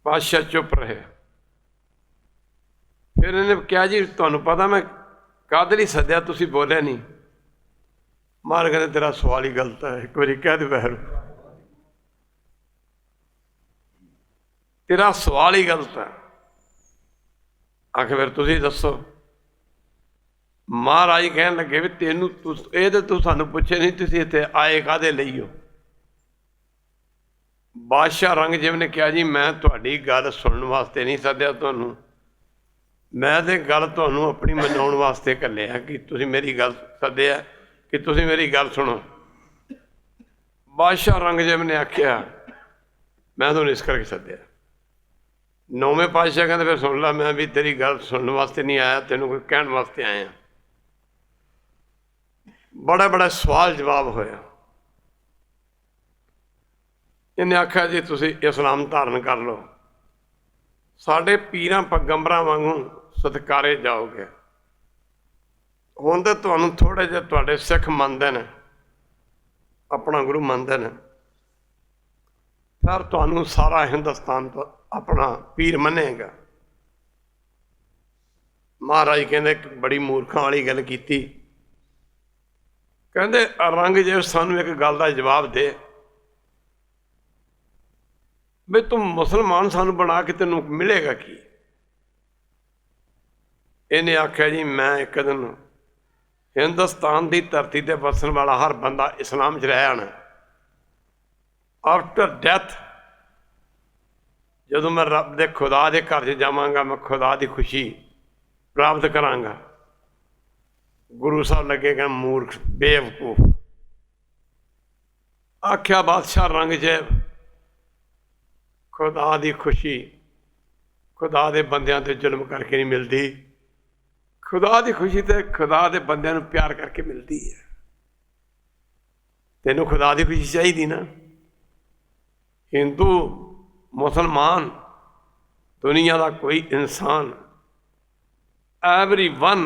ਬਾਦਸ਼ਾਹ ਚੁੱਪ ਰਹੇ। ਫਿਰ ਇਹਨੇ ਕਿਹਾ ਜੀ ਤੁਹਾਨੂੰ ਪਤਾ ਮੈਂ ਕਾਹਦੇ ਲਈ ਸੱਦਿਆ, ਤੁਸੀਂ ਬੋਲਿਆ ਨਹੀਂ। ਮਹਾਰਾਜ ਕਹਿੰਦੇ ਤੇਰਾ ਸਵਾਲ ਹੀ ਗਲਤ ਹੈ, ਇੱਕ ਵਾਰੀ ਕਹਿ ਦੇ ਵੈਰੂ, ਤੇਰਾ ਸਵਾਲ ਹੀ ਗਲਤ ਹੈ। ਆਖਿਰ ਫਿਰ ਤੁਸੀਂ ਦੱਸੋ। ਮਹਾਰਾਜ ਕਹਿਣ ਲੱਗੇ ਵੀ ਤੈਨੂੰ ਇਹ ਤਾਂ ਤੂੰ ਸਾਨੂੰ ਪੁੱਛੇ ਨਹੀਂ, ਤੁਸੀਂ ਇੱਥੇ ਆਏ ਕਾਹਦੇ ਲਈ ਹੋ। ਬਾਦਸ਼ਾਹ ਔਰੰਗਜ਼ੇਬ ਨੇ ਕਿਹਾ ਜੀ ਮੈਂ ਤੁਹਾਡੀ ਗੱਲ ਸੁਣਨ ਵਾਸਤੇ ਨਹੀਂ ਸੱਦਿਆ ਤੁਹਾਨੂੰ, ਮੈਂ ਤਾਂ ਗੱਲ ਤੁਹਾਨੂੰ ਆਪਣੀ ਮਨਾਉਣ ਵਾਸਤੇ ਘੱਲਿਆ ਕਿ ਤੁਸੀਂ ਮੇਰੀ ਗੱਲ ਸੱਦਿਆ ਕਿ ਤੁਸੀਂ ਮੇਰੀ ਗੱਲ ਸੁਣੋ। ਬਾਦਸ਼ਾਹ ਔਰੰਗਜ਼ੇਬ ਨੇ ਆਖਿਆ ਮੈਂ ਤੁਹਾਨੂੰ ਇਸ ਕਰਕੇ ਸੱਦਿਆ। ਨੌਵੇਂ ਪਾਤਸ਼ਾਹ ਕਹਿੰਦੇ ਫਿਰ ਸੁਣ ਲਾ, ਮੈਂ ਵੀ ਤੇਰੀ ਗੱਲ ਸੁਣਨ ਵਾਸਤੇ ਨਹੀਂ ਆਇਆ, ਤੈਨੂੰ ਕੋਈ ਕਹਿਣ ਵਾਸਤੇ ਆਇਆ। ਬੜਾ ਬੜਾ ਸਵਾਲ ਜਵਾਬ ਹੋਇਆ। ਇਹਨੇ ਆਖਿਆ ਜੀ ਤੁਸੀਂ ਇਸਲਾਮ ਧਾਰਨ ਕਰ ਲਓ, ਸਾਡੇ ਪੀਰਾਂ ਪੈਗੰਬਰਾਂ ਵਾਂਗੂ ਸਤਿਕਾਰੇ ਜਾਓਗੇ। ਹੁਣ ਤਾਂ ਤੁਹਾਨੂੰ ਥੋੜ੍ਹੇ ਜਿਹੇ ਤੁਹਾਡੇ ਸਿੱਖ ਮੰਨਦੇ ਨੇ, ਆਪਣਾ ਗੁਰੂ ਮੰਨਦੇ ਨੇ, ਫਿਰ ਤੁਹਾਨੂੰ ਸਾਰਾ ਹਿੰਦੁਸਤਾਨ ਤੋਂ ਆਪਣਾ ਪੀਰ ਮੰਨੇਗਾ। ਮਹਾਰਾਜ ਕਹਿੰਦੇ ਇੱਕ ਬੜੀ ਮੂਰਖਾਂ ਵਾਲੀ ਗੱਲ ਕੀਤੀ। ਕਹਿੰਦੇ ਔਰੰਗਜ਼ੇਬ ਸਾਨੂੰ ਇੱਕ ਗੱਲ ਦਾ ਜਵਾਬ ਦੇ ਵੀ ਤੂੰ ਮੁਸਲਮਾਨ ਸਾਨੂੰ ਬਣਾ ਕੇ ਤੈਨੂੰ ਮਿਲੇਗਾ ਕੀ। ਇਹਨੇ ਆਖਿਆ ਜੀ ਮੈਂ ਇੱਕ ਦਿਨ ਹਿੰਦੁਸਤਾਨ ਦੀ ਧਰਤੀ 'ਤੇ ਵਸਣ ਵਾਲਾ ਹਰ ਬੰਦਾ ਇਸਲਾਮ 'ਚ ਰਹਿ ਜਾਣਾ। ਆਫਟਰ ਡੈਥ ਜਦੋਂ ਮੈਂ ਰੱਬ ਦੇ ਖੁਦਾ ਦੇ ਘਰ 'ਚ ਜਾਵਾਂਗਾ, ਮੈਂ ਖੁਦਾ ਦੀ ਖੁਸ਼ੀ ਪ੍ਰਾਪਤ ਕਰਾਂਗਾ। ਗੁਰੂ ਸਾਹਿਬ ਲੱਗੇਗਾ ਮੂਰਖ ਬੇਵਕੂਫ। ਆਖਿਆ ਬਾਦਸ਼ਾਹ ਔਰੰਗਜ਼ੇਬ ਖੁਦਾ ਦੀ ਖੁਸ਼ੀ ਖੁਦਾ ਦੇ ਬੰਦਿਆਂ 'ਤੇ ਜ਼ੁਲਮ ਕਰਕੇ ਨਹੀਂ ਮਿਲਦੀ, ਖੁਦਾ ਦੀ ਖੁਸ਼ੀ ਤੇ ਖੁਦਾ ਦੇ ਬੰਦਿਆਂ ਨੂੰ ਪਿਆਰ ਕਰਕੇ ਮਿਲਦੀ ਹੈ। ਤੈਨੂੰ ਖੁਦਾ ਦੀ ਖੁਸ਼ੀ ਚਾਹੀਦੀ ਨਾ। ਹਿੰਦੂ ਮੁਸਲਮਾਨ ਦੁਨੀਆ ਦਾ ਕੋਈ ਇਨਸਾਨ, everyone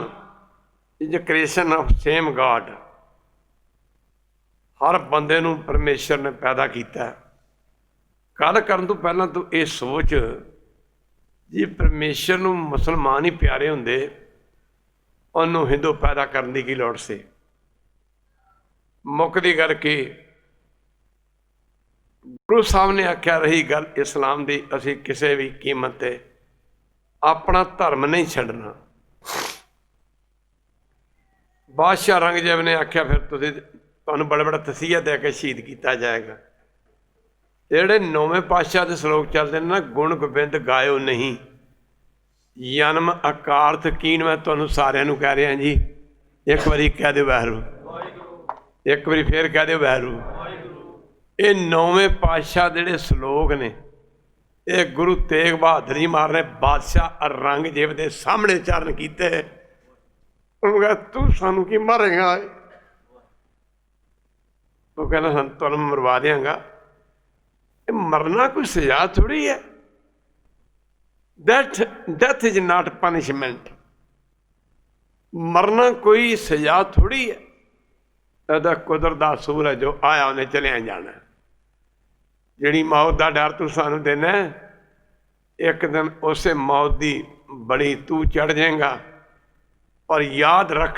is a creation of same God। ਹਰ ਬੰਦੇ ਨੂੰ ਪਰਮੇਸ਼ਰ ਨੇ ਪੈਦਾ ਕੀਤਾ। ਗੱਲ ਕਰਨ ਤੋਂ ਪਹਿਲਾਂ ਤੂੰ ਇਹ ਸੋਚ, ਜੇ ਪਰਮੇਸ਼ਰ ਨੂੰ ਮੁਸਲਮਾਨ ਹੀ ਪਿਆਰੇ ਹੁੰਦੇ, ਉਹਨੂੰ ਹਿੰਦੂ ਪੈਦਾ ਕਰਨ ਦੀ ਕੀ ਲੋੜ ਸੀ। ਮੁੱਕਦੀ ਗੱਲ ਕੀ, ਗੁਰੂ ਸਾਹਿਬ ਨੇ ਆਖਿਆ ਰਹੀ ਗੱਲ ਇਸਲਾਮ ਦੀ, ਅਸੀਂ ਕਿਸੇ ਵੀ ਕੀਮਤ 'ਤੇ ਆਪਣਾ ਧਰਮ ਨਹੀਂ ਛੱਡਣਾ। ਬਾਦਸ਼ਾਹ ਔਰੰਗਜ਼ੇਬ ਨੇ ਆਖਿਆ ਫਿਰ ਤੁਹਾਨੂੰ ਬੜਾ ਬੜਾ ਤਸੀਹਾ ਦੇ ਕੇ ਸ਼ਹੀਦ ਕੀਤਾ ਜਾਏਗਾ। ਜਿਹੜੇ ਨੌਵੇਂ ਪਾਤਸ਼ਾਹ ਦੇ ਸਲੋਕ ਚੱਲਦੇ ਨੇ ਨਾ, ਗੁਣ ਗੋਬਿੰਦ ਗਾਇਓ ਨਹੀਂ, ਜਨਮ ਅਕਾਰਥ ਕੀਨ, ਮੈਂ ਤੁਹਾਨੂੰ ਸਾਰਿਆਂ ਨੂੰ ਕਹਿ ਰਿਹਾ ਜੀ, ਇੱਕ ਵਾਰੀ ਕਹਿ ਦਿਓ ਵਾਹਿਗੁਰੂ, ਇੱਕ ਵਾਰੀ ਫੇਰ ਕਹਿ ਦਿਓ ਵਾਹਿਗੁਰੂ। ਇਹ ਨੌਵੇਂ ਪਾਤਸ਼ਾਹ ਜਿਹੜੇ ਸਲੋਕ ਨੇ, ਇਹ ਗੁਰੂ ਤੇਗ ਬਹਾਦਰ ਜੀ ਮਹਾਰਾਜ ਨੇ ਬਾਦਸ਼ਾਹ ਔਰੰਗਜ਼ੇਬ ਦੇ ਸਾਹਮਣੇ ਉਚਾਰਨ ਕੀਤੇ। ਉਹਨੂੰ ਕਿਹਾ ਤੂੰ ਸਾਨੂੰ ਕੀ ਮਾਰੇਗਾ। ਉਹ ਕਹਿੰਦਾ ਤੁਹਾਨੂੰ ਮਰਵਾ ਦਿਆਂਗਾ। ਇਹ ਮਰਨਾ ਕੋਈ ਸਜ਼ਾ ਥੋੜ੍ਹੀ ਹੈ। Death is not punishment. ਮਰਨਾ ਕੋਈ ਸਜ਼ਾ ਥੋੜ੍ਹੀ ਹੈ। ਇਹਦਾ ਕੁਦਰਤ ਦਾ ਅਸੂਲ ਹੈ, ਜੋ ਆਇਆ ਉਹਨੇ ਚਲਿਆ ਜਾਣਾ। ਜਿਹੜੀ ਮੌਤ ਦਾ ਡਰ ਤੂੰ ਸਾਨੂੰ ਦੇਣਾ, ਇੱਕ ਦਿਨ ਉਸੇ ਮੌਤ ਦੀ ਬੜੀ ਤੂੰ ਚੜ੍ਹ ਜਾਏਗਾ। ਪਰ ਯਾਦ ਰੱਖ,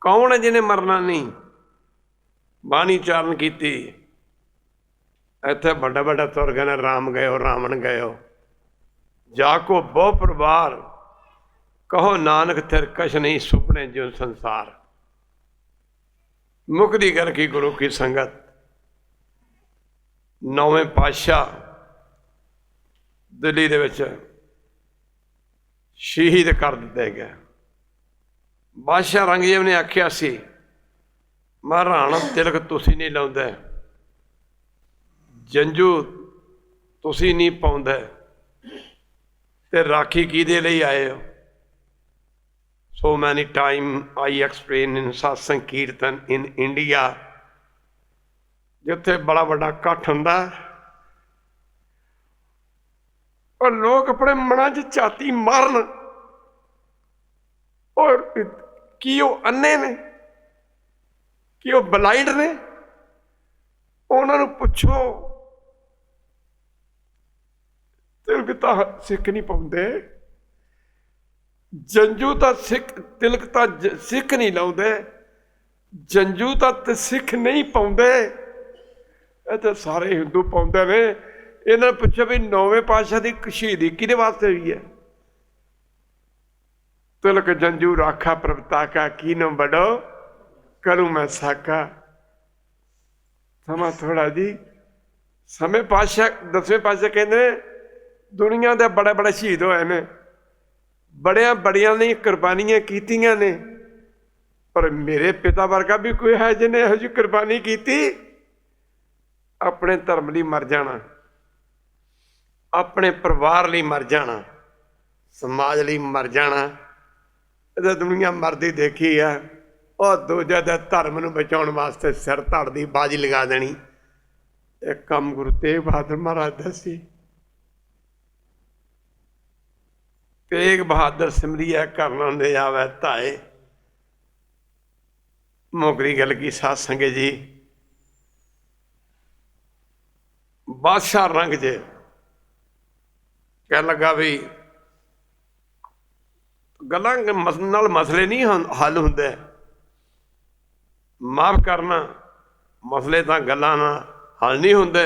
ਕੌਣ ਹੈ ਜਿਹਨੇ ਮਰਨਾ ਨਹੀਂ। ਬਾਣੀ ਚਾਰਨ ਕੀਤੀ, ਇੱਥੇ ਵੱਡਾ ਵੱਡਾ ਤੁਰ ਗਏ ਨੇ, ਰਾਮ ਗਇਓ ਰਾਵਣ ਗਇਓ, ਜਾ ਕੋ ਬਹੁ ਪਰਿਵਾਰ ਕਹੋ ਨਾਨਕ ਥਿਰ ਕਛ ਨਹੀਂ, ਸੁਪਨੇ ਜਿਉ ਸੰਸਾਰ। ਮੁੱਕਦੀ ਗੱਲ ਕੀ ਗੁਰੂ ਕੀ ਸੰਗਤ। ਨੌਵੇਂ ਪਾਤਸ਼ਾਹ ਦਿੱਲੀ ਦੇ ਵਿੱਚ ਸ਼ਹੀਦ ਕਰ ਦਿੱਤੇ ਗਏ। ਬਾਦਸ਼ਾਹ ਔਰੰਗਜ਼ੇਬ ਨੇ ਆਖਿਆ ਸੀ, ਮਹਾਰਾਣਾ ਤਿਲਕ ਤੁਸੀਂ ਨਹੀਂ ਲਾਉਂਦੇ, ਜੰਝੂ ਤੁਸੀਂ ਨਹੀਂ ਪਾਉਂਦੇ, ਤੇ ਰਾਖੀ ਕਿਹਦੇ ਲਈ ਆਏ ਹੋ? So many time I explain in satsang kirtan in India, ਜਿੱਥੇ ਬੜਾ ਵੱਡਾ ਇਕੱਠ ਹੁੰਦਾ ਔਰ ਲੋਕ ਆਪਣੇ ਮਨਾਂ 'ਚ ਝਾਤੀ ਮਾਰਨ, ਔਰ ਕੀ ਉਹ ਅੰਨੇ ਨੇ, ਕੀ ਉਹ ਬਲਾਈਂਡ ਨੇ? ਉਹਨਾਂ ਨੂੰ ਪੁੱਛੋ, ਤਿਲਕ ਤਾਂ ਸਿੱਖ ਨਹੀਂ ਪਾਉਂਦੇ, ਜੰਜੂ ਤਾਂ ਸਿੱਖ, ਤਿਲਕ ਤਾਂ ਸਿੱਖ ਨਹੀਂ ਲਾਉਂਦੇ, ਜੰਜੂ ਤਾਂ ਸਿੱਖ ਨਹੀਂ ਪਾਉਂਦੇ, ਇਹ ਤਾਂ ਸਾਰੇ ਹਿੰਦੂ ਪਾਉਂਦੇ ਨੇ। ਇਹਨਾਂ ਨੂੰ ਪੁੱਛੋ ਵੀ 9ਵੇਂ ਪਾਤਸ਼ਾਹ ਦੀ ਸ਼ਹੀਦੀ ਕਿਹਦੇ ਵਾਸਤੇ ਹੋਈ ਹੈ? ਤਿਲਕ ਜੰਜੂ ਰਾਖਾ ਪ੍ਰਭਤਾਕਾ ਕੀਨੋ ਬੜੋ ਕਰੂੰ ਮੈਂ ਸਾਕਾ। ਸਮਾਂ ਥੋੜਾ ਜੀ, ਸਮੇਂ ਪਾਤਸ਼ਾਹ 10ਵੇਂ ਪਾਤਸ਼ਾਹ ਕਹਿੰਦੇ ਨੇ ਦੁਨੀਆ ਦੇ ਬੜੇ ਬੜੇ ਸ਼ਹੀਦ ਹੋਏ ਨੇ, ਬੜੀਆਂ ਨੇ ਕੁਰਬਾਨੀਆਂ ਕੀਤੀਆਂ ਨੇ, ਪਰ ਮੇਰੇ ਪਿਤਾ ਵਰਗਾ ਵੀ ਕੋਈ ਹੈ ਜਿਹਨੇ ਇਹੋ ਜਿਹੀ ਕੁਰਬਾਨੀ ਕੀਤੀ? ਆਪਣੇ ਧਰਮ ਲਈ ਮਰ ਜਾਣਾ, ਆਪਣੇ ਪਰਿਵਾਰ ਲਈ ਮਰ ਜਾਣਾ, ਸਮਾਜ ਲਈ ਮਰ ਜਾਣਾ। ਇਹਦਾ ਦੁਨੀਆ ਮਰਦੀ ਦੇਖੀ ਆ। ਉਹ ਦੂਜੇ ਦੇ ਧਰਮ ਨੂੰ ਬਚਾਉਣ ਵਾਸਤੇ ਸਿਰ ਧੜ ਦੀ ਬਾਜੀ ਲਗਾ ਦੇਣੀ। ਇਹ ਕੰਮ ਗੁਰੂ ਤੇਗ ਬਹਾਦਰ ਮਹਾਰਾਜ ਦਾ ਸੀ। ਤੇਗ ਬਹਾਦਰ ਸਿਮਰਿਆ ਕਰਨਾ ਦੇ ਆਵੇ ਧਾਏ। ਮੋਗਰੀ ਗੱਲ ਕੀ ਸਾਧ ਸੰਗਤ ਜੀ, ਬਾਦਸ਼ਾਹ ਰੰਗ 'ਚ ਕਹਿ ਲੱਗਾ ਵੀ ਗੱਲਾਂ ਨਾਲ ਮਸਲੇ ਨਹੀਂ ਹੱਲ ਹੁੰਦੇ, ਮਾਫ਼ ਕਰਨਾ, ਮਸਲੇ ਤਾਂ ਗੱਲਾਂ ਨਾਲ ਹੱਲ ਨਹੀਂ ਹੁੰਦੇ।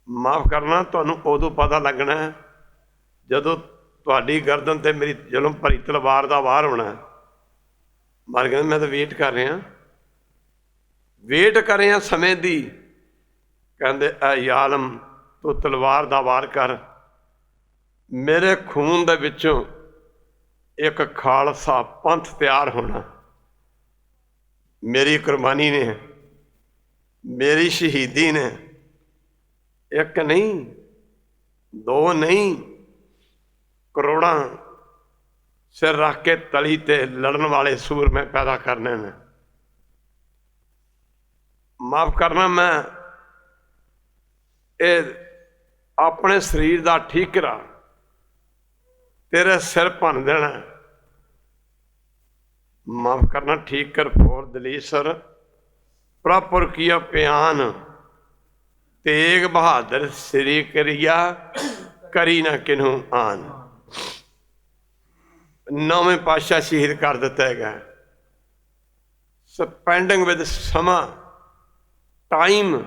ਮਾਫ਼ ਕਰਨਾ ਤੁਹਾਨੂੰ ਉਦੋਂ ਪਤਾ ਲੱਗਣਾ ਜਦੋਂ ਤੁਹਾਡੀ ਗਰਦਨ 'ਤੇ ਮੇਰੀ ਜ਼ੁਲਮ ਭਰੀ ਤਲਵਾਰ ਦਾ ਵਾਰ ਹੋਣਾ। ਮਰ ਕਹਿੰਦੇ ਮੈਂ ਤਾਂ ਵੇਟ ਕਰ ਰਿਹਾ ਸਮੇਂ ਦੀ। ਕਹਿੰਦੇ ਐ ਜ਼ਾਲਮ ਤੂੰ ਤਲਵਾਰ ਦਾ ਵਾਰ ਕਰ, ਮੇਰੇ ਖੂਨ ਦੇ ਵਿੱਚੋਂ ਇੱਕ ਖਾਲਸਾ ਪੰਥ ਤਿਆਰ ਹੋਣਾ। ਮੇਰੀ ਕੁਰਬਾਨੀ ਨੇ, ਮੇਰੀ ਸ਼ਹੀਦੀ ਨੇ, ਇੱਕ ਨਹੀਂ, ਦੋ ਨਹੀਂ, ਕਰੋੜਾਂ ਸਿਰ ਰੱਖ ਕੇ ਤਲੀ ਤੇ ਲੜਨ ਵਾਲੇ ਸੂਰਮੇ ਪੈਦਾ ਕਰਨੇ ਨੇ। ਮਾਫ਼ ਕਰਨਾ, ਮੈਂ ਇਹ ਆਪਣੇ ਸਰੀਰ ਦਾ ਠੀਕਰਾ ਤੇਰੇ ਸਿਰ ਭੰਨ ਦੇਣਾ। ਮਾਫ਼ ਕਰਨਾ, ਠੀਕ ਕਰ ਫੋਰ ਦਲੀਸਰ ਪ੍ਰਭੁਰ ਕੀਆ ਪਿਆਨ, ਤੇਗ ਬਹਾਦਰ ਸ੍ਰੀ ਕਰਿਆ ਕਰੀ ਨਾ ਕਿਨੂ ਆਨ। 9ਵੇਂ ਪਾਤਸ਼ਾਹ ਸ਼ਹੀਦ ਕਰ ਦਿੱਤਾ ਹੈਗਾ। ਸਪੈਂਡਿੰਗ ਵਿਦ ਸਮਾਂ, ਟਾਈਮ।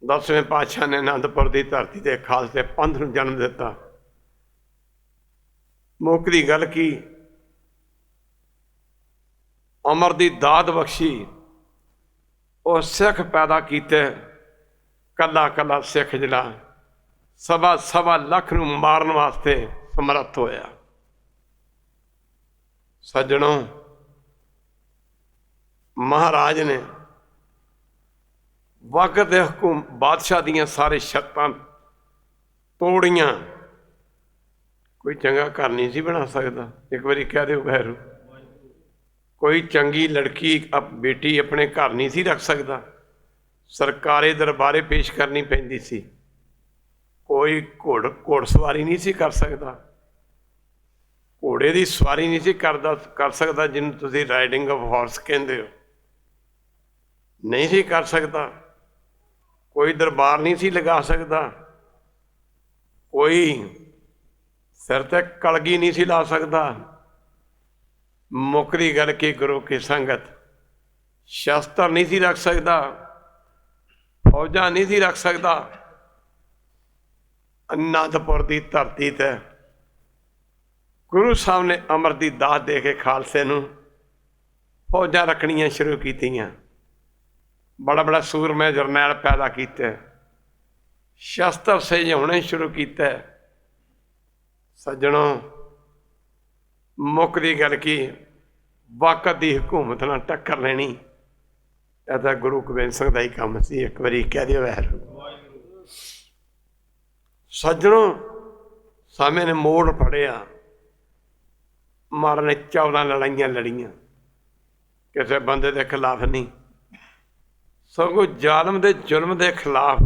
10ਵੇਂ ਪਾਤਸ਼ਾਹ ਨੇ ਅਨੰਦਪੁਰ ਦੀ ਧਰਤੀ ਤੇ ਖਾਲਸੇ ਪੰਥ ਨੂੰ ਜਨਮ ਦਿੱਤਾ। ਮੁੱਖ ਦੀ ਗੱਲ ਕੀ, ਅਮਰ ਦੀ ਦਾਤ ਬਖਸ਼ੀ। ਉਹ ਸਿੱਖ ਪੈਦਾ ਕੀਤੇ, ਕੱਲਾ ਕੱਲਾ ਸਿੱਖ ਜਿਹੜਾ ਸਵਾ ਲੱਖ ਨੂੰ ਮਾਰਨ ਵਾਸਤੇ ਸਮਰੱਥ ਹੋਇਆ। ਸੱਜਣੋ, ਮਹਾਰਾਜ ਨੇ ਵਕਤ ਦੇ ਬਾਦਸ਼ਾਹ ਦੀਆਂ ਸਾਰੇ ਸ਼ਰਤਾਂ ਤੋੜੀਆਂ। ਕੋਈ ਚੰਗਾ ਘਰ ਨਹੀਂ ਸੀ ਬਣਾ ਸਕਦਾ। ਇੱਕ ਵਾਰੀ ਕਹਿ ਦਿਓ ਵੈਰੂ। ਕੋਈ ਚੰਗੀ ਲੜਕੀ ਬੇਟੀ ਆਪਣੇ ਘਰ ਨਹੀਂ ਸੀ ਰੱਖ ਸਕਦਾ। ਸਰਕਾਰੀ ਦਰਬਾਰੇ ਪੇਸ਼ ਕਰਨੀ ਪੈਂਦੀ ਸੀ। ਕੋਈ ਘੋੜਸਵਾਰੀ ਨਹੀਂ ਸੀ ਕਰ ਸਕਦਾ। ਘੋੜੇ ਦੀ ਸਵਾਰੀ ਨਹੀਂ ਸੀ ਕਰ ਸਕਦਾ, ਜਿਹਨੂੰ ਤੁਸੀਂ ਰਾਈਡਿੰਗ ਆਫ ਹਾਰਸ ਕਹਿੰਦੇ ਹੋ, ਨਹੀਂ ਸੀ ਕਰ ਸਕਦਾ। ਕੋਈ ਦਰਬਾਰ ਨਹੀਂ ਸੀ ਲਗਾ ਸਕਦਾ। ਕੋਈ ਸਿਰ ਤੇ ਕਲਗੀ ਨਹੀਂ ਸੀ ਲਾ ਸਕਦਾ। ਮੁੱਕਦੀ ਗੱਲ ਕੀ, ਗੁਰੂ ਕੀ ਸੰਗਤ, ਸ਼ਸਤਰ ਨਹੀਂ ਸੀ ਰੱਖ ਸਕਦਾ, ਫੌਜਾਂ ਨਹੀਂ ਸੀ ਰੱਖ ਸਕਦਾ। ਅਨੰਦਪੁਰ ਦੀ ਧਰਤੀ ਤੇ ਗੁਰੂ ਸਾਹਿਬ ਨੇ ਅਮਰ ਦੀ ਦਾਤ ਦੇ ਕੇ ਖਾਲਸੇ ਨੂੰ ਫੌਜਾਂ ਰੱਖਣੀਆਂ ਸ਼ੁਰੂ ਕੀਤੀਆਂ। ਬੜਾ ਸੂਰਮੇ ਜਰਨੈਲ ਪੈਦਾ ਕੀਤੇ, ਸ਼ਸਤਰ ਸਜਾਉਣੇ ਸ਼ੁਰੂ ਕੀਤੇ। ਸੱਜਣੋ, ਮੁੱਖ ਦੀ ਗੱਲ ਕੀ, ਵਕਤ ਦੀ ਹਕੂਮਤ ਨਾਲ ਟੱਕਰ ਲੈਣੀ, ਇਹ ਤਾਂ ਗੁਰੂ ਗੋਬਿੰਦ ਸਿੰਘ ਦਾ ਹੀ ਕੰਮ ਸੀ। ਇੱਕ ਵਾਰੀ ਕਹਿ ਦਿਓ ਵੈਰ। ਸੱਜਣੋ, सामे ने मोड़ फड़िया, महाराज ने 14 लड़ाइयां लड़ियां, किसी बंदे के खिलाफ नहीं, सगों जालम दे जुल्म के खिलाफ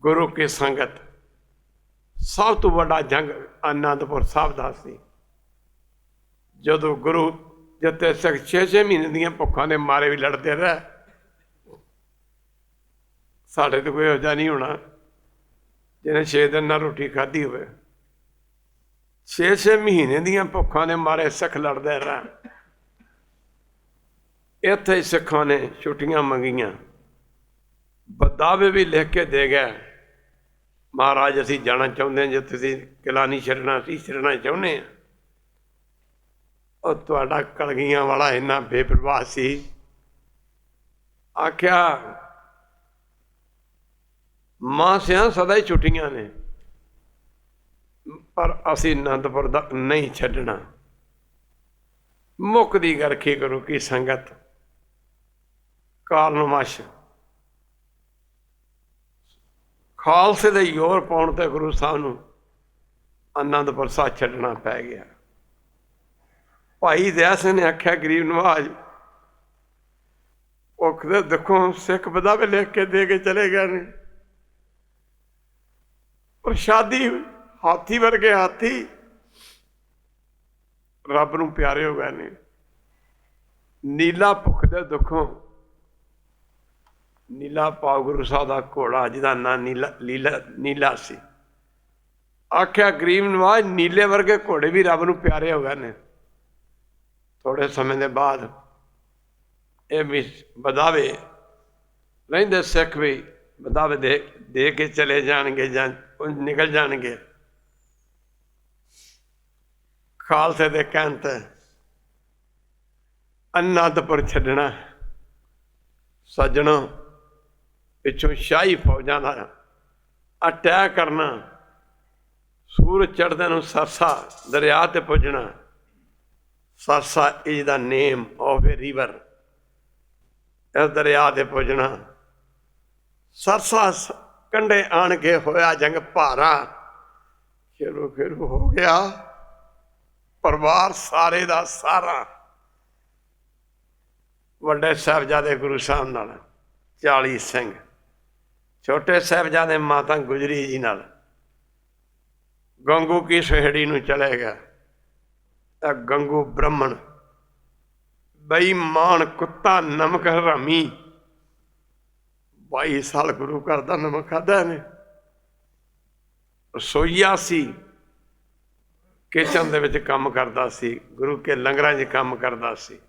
गुरु की संगत। सब तो बड़ा जंग आनंदपुर साहब का सी, जदों गुरु जते सिख 6-6 महीने दियां भुखां दे मारे भी लड़ते रहे। साढ़े तो कोई हो जा नहीं होना जिन्हें 6 दिन ना रोटी खाधी हो। 6-6 महीने दियां भुखां दे मारे सिख लड़ते रहे। इत्थे ही सिखां ने छुट्टियां मंगियां, बदावे भी लिख के दे गए, महाराज असीं जाना चाहुंदे जे तुसीं किला नहीं छड्डना, असीं छड्डना चाहुंदे हां। और तुहाडा कलगियां वाला इन्ना बेपरवाह सी, आख्या मां सियां सदा ही छुट्टियां ने, पर असीं आनंदपुर दा नहीं छड्डना। मुकदी गल की गुरु की संगत, कारणवश खालसे दे जोर पाउण ते गुरु साहब नूं आनंदपुर साहब छड्डना पै गया। भाई दया सिंह ने आख्या गरीब नवाज भुख दे दुखों सिख बदावे लिख के दे के चले गए ने, प्रशादी हाथी वर्गे हाथी रब नूं प्यारे हो गए ने। नीला भुख दे दुखों, नीला पाव गुरु साहब का घोड़ा जिहदा नाम नीला सी। आख्या गरीब नवाज नीले वर्गे घोड़े भी रब नूं प्यारे हो गए ने। थोड़े समय के बाद ये भी बदावे रहिंदे सिख भी बदावे दे के चले जाएंगे जां निकल जाएंगे। खालसे दे कहण ते आनंदपुर छड्डना। सज्जणों, पिछों शाही फौजां का अटैक करना, सूरज चढ़दे नूं सरसा दरिया ते पुजना। Sarsa is the name of a river, इस दरिया ते पुजना। सरसा कंढे आण के होया जंग भारा, खेरो खेरू हो गया परिवार सारे दा सारा। वड्डे साहिबजादे गुरु साहब नाल 40 सिंह, छोटे साहिबजादे माता गुजरी जी नाल गंगू की सहेड़ी नूं चले गया। गंगू ब्राह्मण बेईमान कुत्ता नमक हरामी, 22 साल गुरु घर दा नमक खादा ने। रसोईया सी, किचन दे विच काम करदा सी, गुरु के लंगरां 'च काम करदा सी।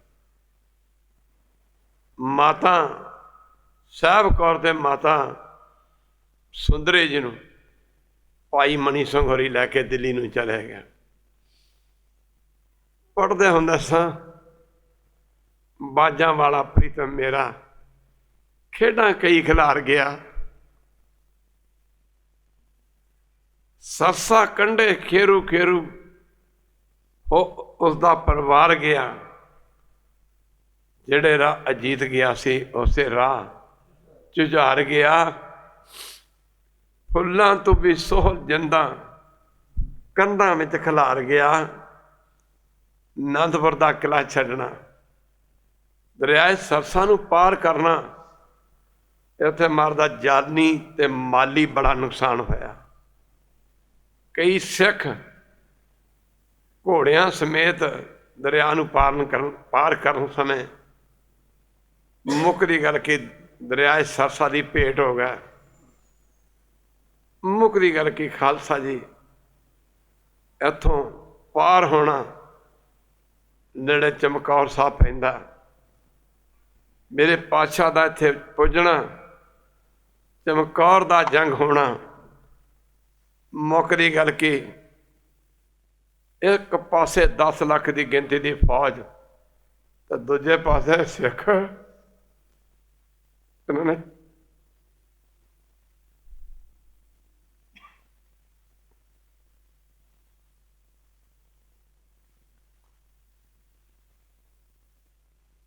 माता साहब कौर ते माता सुंदरी जी नूं भाई मनी सिंह होरी लैके दिल्ली नूं चले गए। पढ़दे हुंदे सां बाजां वाला प्रीतम मेरा, खेडां कई खिलार गया। सरसा कंढे खेरू खेरू हो उसका परिवार गया। जेड़े राह अजीत गया सी उसे राह जुझार गया। फुल्लां तो भी सोहल जंदा कंधां विच खिलार गया। आनंदपुर दा किला छड्डना, दरियाए सरसा नूं पार करना, इत्थे मारदा जानी ते माली बड़ा नुकसान होया। कई सिख घोड़ियां समेत दरिया नूं पार करन समय मुकदी गल की दरियाए सरसा की भेंट हो गए। मुकदी गल की खालसा जी इत्थों पार होना, नेड़े चमकौर साहब पैंदा, मेरे पातशाह दा इत्थे पुजना, चमकौर दा जंग होना। मुकदी गल की एक पासे 10 लाख की गिनती की फौज तो दूजे पासे सिख। इन्होंने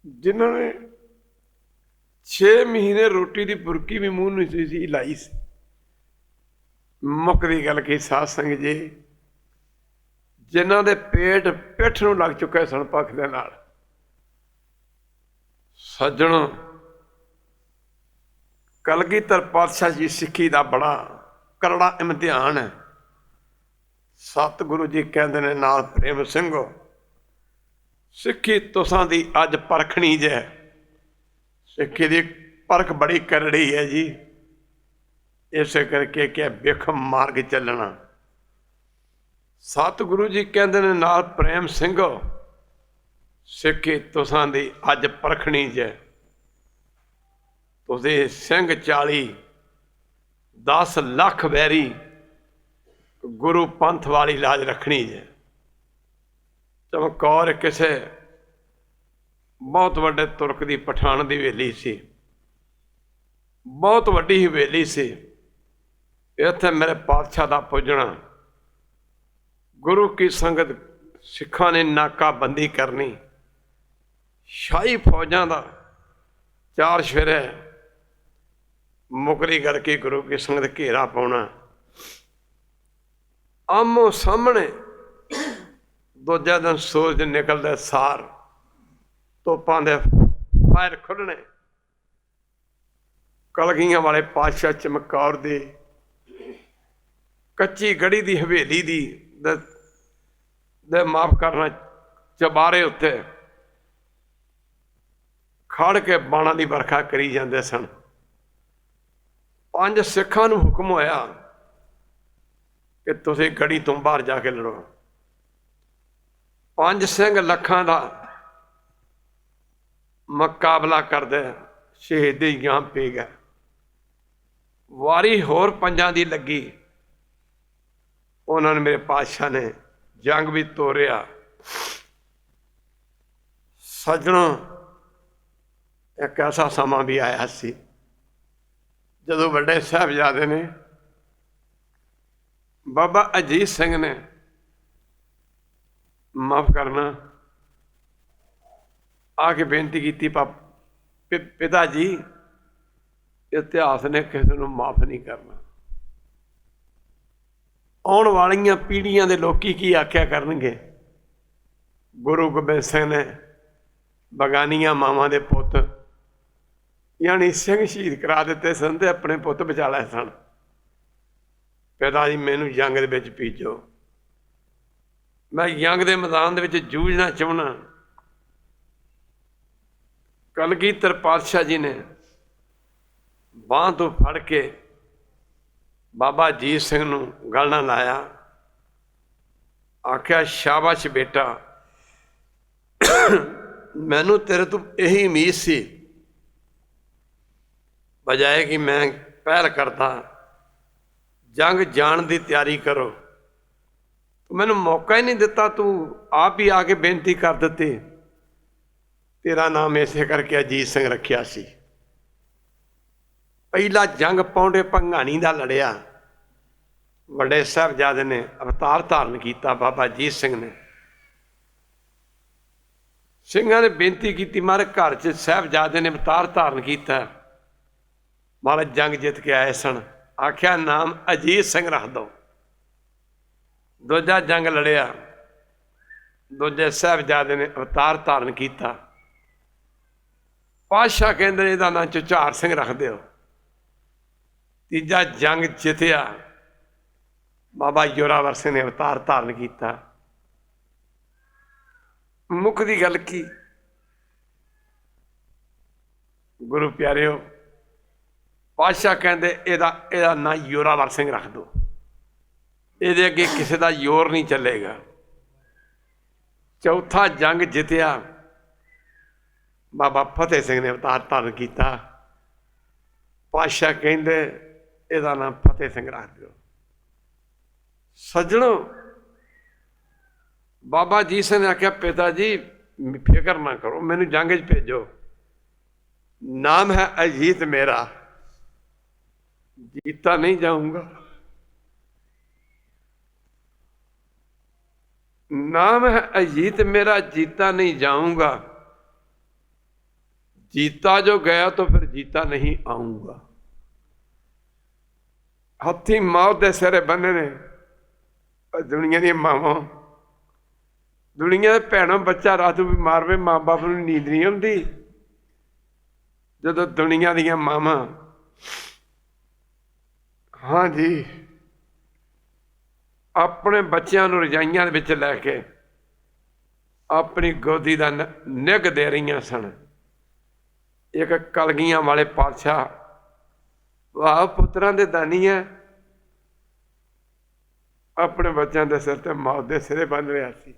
जिन्होंने 6 महीने रोटी की बुरकी भी मूँह नहीं सी लाई सी, ਮੁੱਕਦੀ ਗੱਲ ਕੀ ਸਾਧ ਸੰਗਤ ਜੀ, ਜਿਨ੍ਹਾਂ ਦੇ ਪੇਟ ਪਿੱਠ ਨੂੰ ਲੱਗ ਚੁੱਕੇ ਸਨ ਪੱਖ ਦੇ ਨਾਲ, ਸੱਜਣੋ, ਕਲਗੀਧਰ ਪਾਤਸ਼ਾਹ ਜੀ ਸਿੱਖੀ ਦਾ ਬੜਾ ਕਰੜਾ ਇਮਤਿਹਾਨ ਹੈ। ਸਤਿਗੁਰੂ ਜੀ ਕਹਿੰਦੇ ਨੇ ਨਾਲ ਪ੍ਰੇਮ ਸਿੰਘੋ, ਸਿੱਖੀ ਤੁਸਾਂ ਦੀ ਅੱਜ ਪਰਖਣੀ ਜੇ। ਸਿੱਖੀ ਦੀ ਪਰਖ ਬੜੀ ਕਰੜੀ ਹੈ ਜੀ, ਇਸੇ ਕਰਕੇ ਕਿ ਬਿਖ ਮਾਰਗ ਚੱਲਣਾ। ਸਤਿਗੁਰੂ ਜੀ ਕਹਿੰਦੇ ਨੇ ਨਾਲ ਪ੍ਰੇਮ ਸਿੰਘੋ, ਸਿੱਖੀ ਤੁਸਾਂ ਦੀ ਅੱਜ ਪਰਖਣੀ ਜੇ। ਤੁਸੀਂ ਸਿੰਘ 40 10 ਲੱਖ ਵੈਰੀ ਗੁਰੂ ਪੰਥ ਵਾਲੀ ਲਾਜ ਰੱਖਣੀ ਜੇ। ਚਮਕੌਰ ਕਿਸੇ ਬਹੁਤ ਵੱਡੇ ਤੁਰਕ ਦੀ ਪਠਾਨ ਦੀ ਹਵੇਲੀ ਸੀ, ਬਹੁਤ ਵੱਡੀ ਹਵੇਲੀ ਸੀ। ਇੱਥੇ ਮੇਰੇ ਪਾਤਸ਼ਾਹ ਦਾ ਪੁੱਜਣਾ, ਗੁਰੂ ਕੀ ਸੰਗਤ, ਸਿੱਖਾਂ ਨੇ ਨਾਕਾਬੰਦੀ ਕਰਨੀ, ਸ਼ਾਹੀ ਫੌਜਾਂ ਦਾ 4 ਸ਼ੇਰੇ ਮੁਕਰੀ ਕਰਕੇ ਗੁਰੂ ਕੀ ਸੰਗਤ ਘੇਰਾ ਪਾਉਣਾ। ਆਮੋ ਸਾਹਮਣੇ ਦੂਜੇ ਦਿਨ ਸੂਰਜ ਨਿਕਲਦੇ ਸਾਰ ਤੋਪਾਂ ਦੇ ਫਾਇਰ ਖੁੱਲ੍ਹਣੇ। ਕਲਗੀਆਂ ਵਾਲੇ ਪਾਤਸ਼ਾਹ ਚਮਕੌਰ ਦੀ ਕੱਚੀ ਗੜੀ ਦੀ ਹਵੇਲੀ ਦੇ ਮਾਫ ਕਰਨਾ ਚਬਾਰੇ ਉੱਤੇ ਖੜ ਕੇ ਬਾਣਾਂ ਦੀ ਵਰਖਾ ਕਰੀ ਜਾਂਦੇ ਸਨ। 5 ਸਿੱਖਾਂ ਨੂੰ ਹੁਕਮ ਹੋਇਆ ਕਿ ਤੁਸੀਂ ਗੜੀ ਤੋਂ ਬਾਹਰ ਜਾ ਕੇ ਲੜੋ। 5 ਸਿੰਘ ਲੱਖਾਂ ਦਾ ਮੁਕਾਬਲਾ ਕਰਦੇ ਸ਼ਹੀਦੀ ਜਾਂ ਪੀ ਗਏ। ਵਾਰੀ ਹੋਰ 5 ਦੀ ਲੱਗੀ, ਉਹਨਾਂ ਨੇ ਮੇਰੇ ਪਾਤਸ਼ਾਹ ਨੇ ਜੰਗ ਵੀ ਤੋਰਿਆ। ਸੱਜਣੋ, ਇੱਕ ਐਸਾ ਸਮਾਂ ਵੀ ਆਇਆ ਸੀ ਜਦੋਂ ਵੱਡੇ ਸਾਹਿਬਜ਼ਾਦੇ ਨੇ, ਬਾਬਾ ਅਜੀਤ ਸਿੰਘ ਨੇ, ਮਾਫ ਕਰਨਾ, ਆ ਕੇ ਬੇਨਤੀ ਕੀਤੀ, ਪਿਤਾ ਜੀ, ਇਤਿਹਾਸ ਨੇ ਕਿਸੇ ਨੂੰ ਮਾਫ ਨਹੀਂ ਕਰਨਾ। ਆਉਣ ਵਾਲੀਆਂ ਪੀੜ੍ਹੀਆਂ ਦੇ ਲੋਕੀ ਕੀ ਆਖਿਆ ਕਰਨਗੇ? ਗੁਰੂ ਗੋਬਿੰਦ ਸਿੰਘ ਨੇ ਬਗਾਨੀਆਂ ਮਾਵਾਂ ਦੇ ਪੁੱਤ ਯਾਨੀ ਸਿੰਘ ਸ਼ਹੀਦ ਕਰਾ ਦਿੱਤੇ ਸਨ ਤੇ ਆਪਣੇ ਪੁੱਤ ਬਚਾ ਲਏ ਸਨ। ਪਿਤਾ ਜੀ, ਮੈਨੂੰ ਜੰਗ ਦੇ ਵਿੱਚ ਭੇਜੋ, ਮੈਂ ਜੰਗ ਦੇ ਮੈਦਾਨ ਦੇ ਵਿੱਚ ਜੂਝਣਾ ਚਾਹੁੰਦਾ। ਕਲਗੀਧਰ ਪਾਤਸ਼ਾਹ ਜੀ ਨੇ ਬਾਂਹ ਤੋਂ ਫੜ ਕੇ ਬਾਬਾ ਅਜੀਤ ਸਿੰਘ ਨੂੰ ਗਲ ਨਾਲ ਲਾਇਆ, ਆਖਿਆ ਸ਼ਾਬਾਸ਼ ਬੇਟਾ, ਮੈਨੂੰ ਤੇਰੇ ਤੋਂ ਇਹੀ ਉਮੀਦ ਸੀ, ਬਜਾਏ ਕਿ ਮੈਂ ਪਹਿਲ ਕਰਦਾ ਜੰਗ ਜਾਣ ਦੀ ਤਿਆਰੀ ਕਰੋ, ਤੂੰ ਮੈਨੂੰ ਮੌਕਾ ਹੀ ਨਹੀਂ ਦਿੱਤਾ, ਤੂੰ ਆਪ ਹੀ ਆ ਕੇ ਬੇਨਤੀ ਕਰ ਦਿੱਤੀ। ਤੇਰਾ ਨਾਮ ਇਸੇ ਕਰਕੇ ਅਜੀਤ ਸਿੰਘ ਰੱਖਿਆ ਸੀ। ਪਹਿਲਾ ਜੰਗ ਪੌਂਡੇ ਭੰਗਾਣੀ ਦਾ ਲੜਿਆ, ਵੱਡੇ ਸਾਹਿਬਜ਼ਾਦੇ ਨੇ ਅਵਤਾਰ ਧਾਰਨ ਕੀਤਾ। ਬਾਬਾ ਅਜੀਤ ਸਿੰਘ ਨੇ, ਸਿੰਘਾਂ ਨੇ ਬੇਨਤੀ ਕੀਤੀ, ਮਹਾਰਾਜ ਘਰ 'ਚ ਸਾਹਿਬਜ਼ਾਦੇ ਨੇ ਅਵਤਾਰ ਧਾਰਨ ਕੀਤਾ, ਮਹਾਰਾਜ ਜੰਗ ਜਿੱਤ ਕੇ ਆਏ ਸਨ। ਆਖਿਆ ਨਾਮ ਅਜੀਤ ਸਿੰਘ ਰੱਖ ਦਿਓ। ਦੂਜਾ ਜੰਗ ਲੜਿਆ, ਦੂਜੇ ਸਾਹਿਬਜ਼ਾਦੇ ਨੇ ਅਵਤਾਰ ਧਾਰਨ ਕੀਤਾ। ਪਾਤਸ਼ਾਹ ਕਹਿੰਦੇ ਨੇ ਇਹਦਾ ਨਾਂ ਝੁਝਾਰ ਸਿੰਘ ਰੱਖ ਦਿਓ। ਤੀਜਾ ਜੰਗ ਜਿੱਤਿਆ, ਬਾਬਾ ਜ਼ੋਰਾਵਰ ਸਿੰਘ ਨੇ ਅਵਤਾਰ ਧਾਰਨ ਕੀਤਾ। ਮੁੱਖ ਦੀ ਗੱਲ ਕੀ, ਗੁਰੂ ਪਿਆਰਿਓ, ਪਾਤਸ਼ਾਹ ਕਹਿੰਦੇ ਇਹਦਾ ਨਾਂ ਜ਼ੋਰਾਵਰ ਸਿੰਘ ਰੱਖ ਦਿਓ, ਇਹਦੇ ਅੱਗੇ ਕਿਸੇ ਦਾ ਜ਼ੋਰ ਨਹੀਂ ਚੱਲੇਗਾ। ਚੌਥਾ ਜੰਗ ਜਿੱਤਿਆ, ਬਾਬਾ ਫਤਿਹ ਸਿੰਘ ਨੇ ਅਵਤਾਰ ਧਾਰਨ ਕੀਤਾ। ਪਾਤਸ਼ਾਹ ਕਹਿੰਦੇ ਇਹਦਾ ਨਾਮ ਫਤਿਹ ਸਿੰਘ ਰੱਖ ਦਿਓ। ਸੱਜਣੋ, ਬਾਬਾ ਅਜੀਤ ਸਿੰਘ ਨੇ ਆਖਿਆ, ਪਿਤਾ ਜੀ ਫਿਕਰ ਨਾ ਕਰੋ, ਮੈਨੂੰ ਜੰਗ 'ਚ ਭੇਜੋ, ਨਾਮ ਹੈ ਅਜੀਤ ਮੇਰਾ, ਜੀਤਾ ਨਹੀਂ ਜਾਊਂਗਾ। नाम है अजीत मेरा, जीता नहीं जाऊंगा, जीता जो गया तो फिर जीता नहीं आऊंगा। हथी मौत के सिरे बन्ने ने। दुनिया दी मावां, दुनिया के भैनों, बच्चा रात भी मारवे, माँ बाप को नींद नहीं आती। जो दुनिया दियां मावां, हाँ जी, अपने बच्चों को रजाइयां विच लैके अपनी गोदी का निग दे रही सन। एक कलगियां वाले पातशाह, वाह पुत्रां दे दानी है, अपने बच्चों के सिर ते मौत के सिरे बन रहा सी।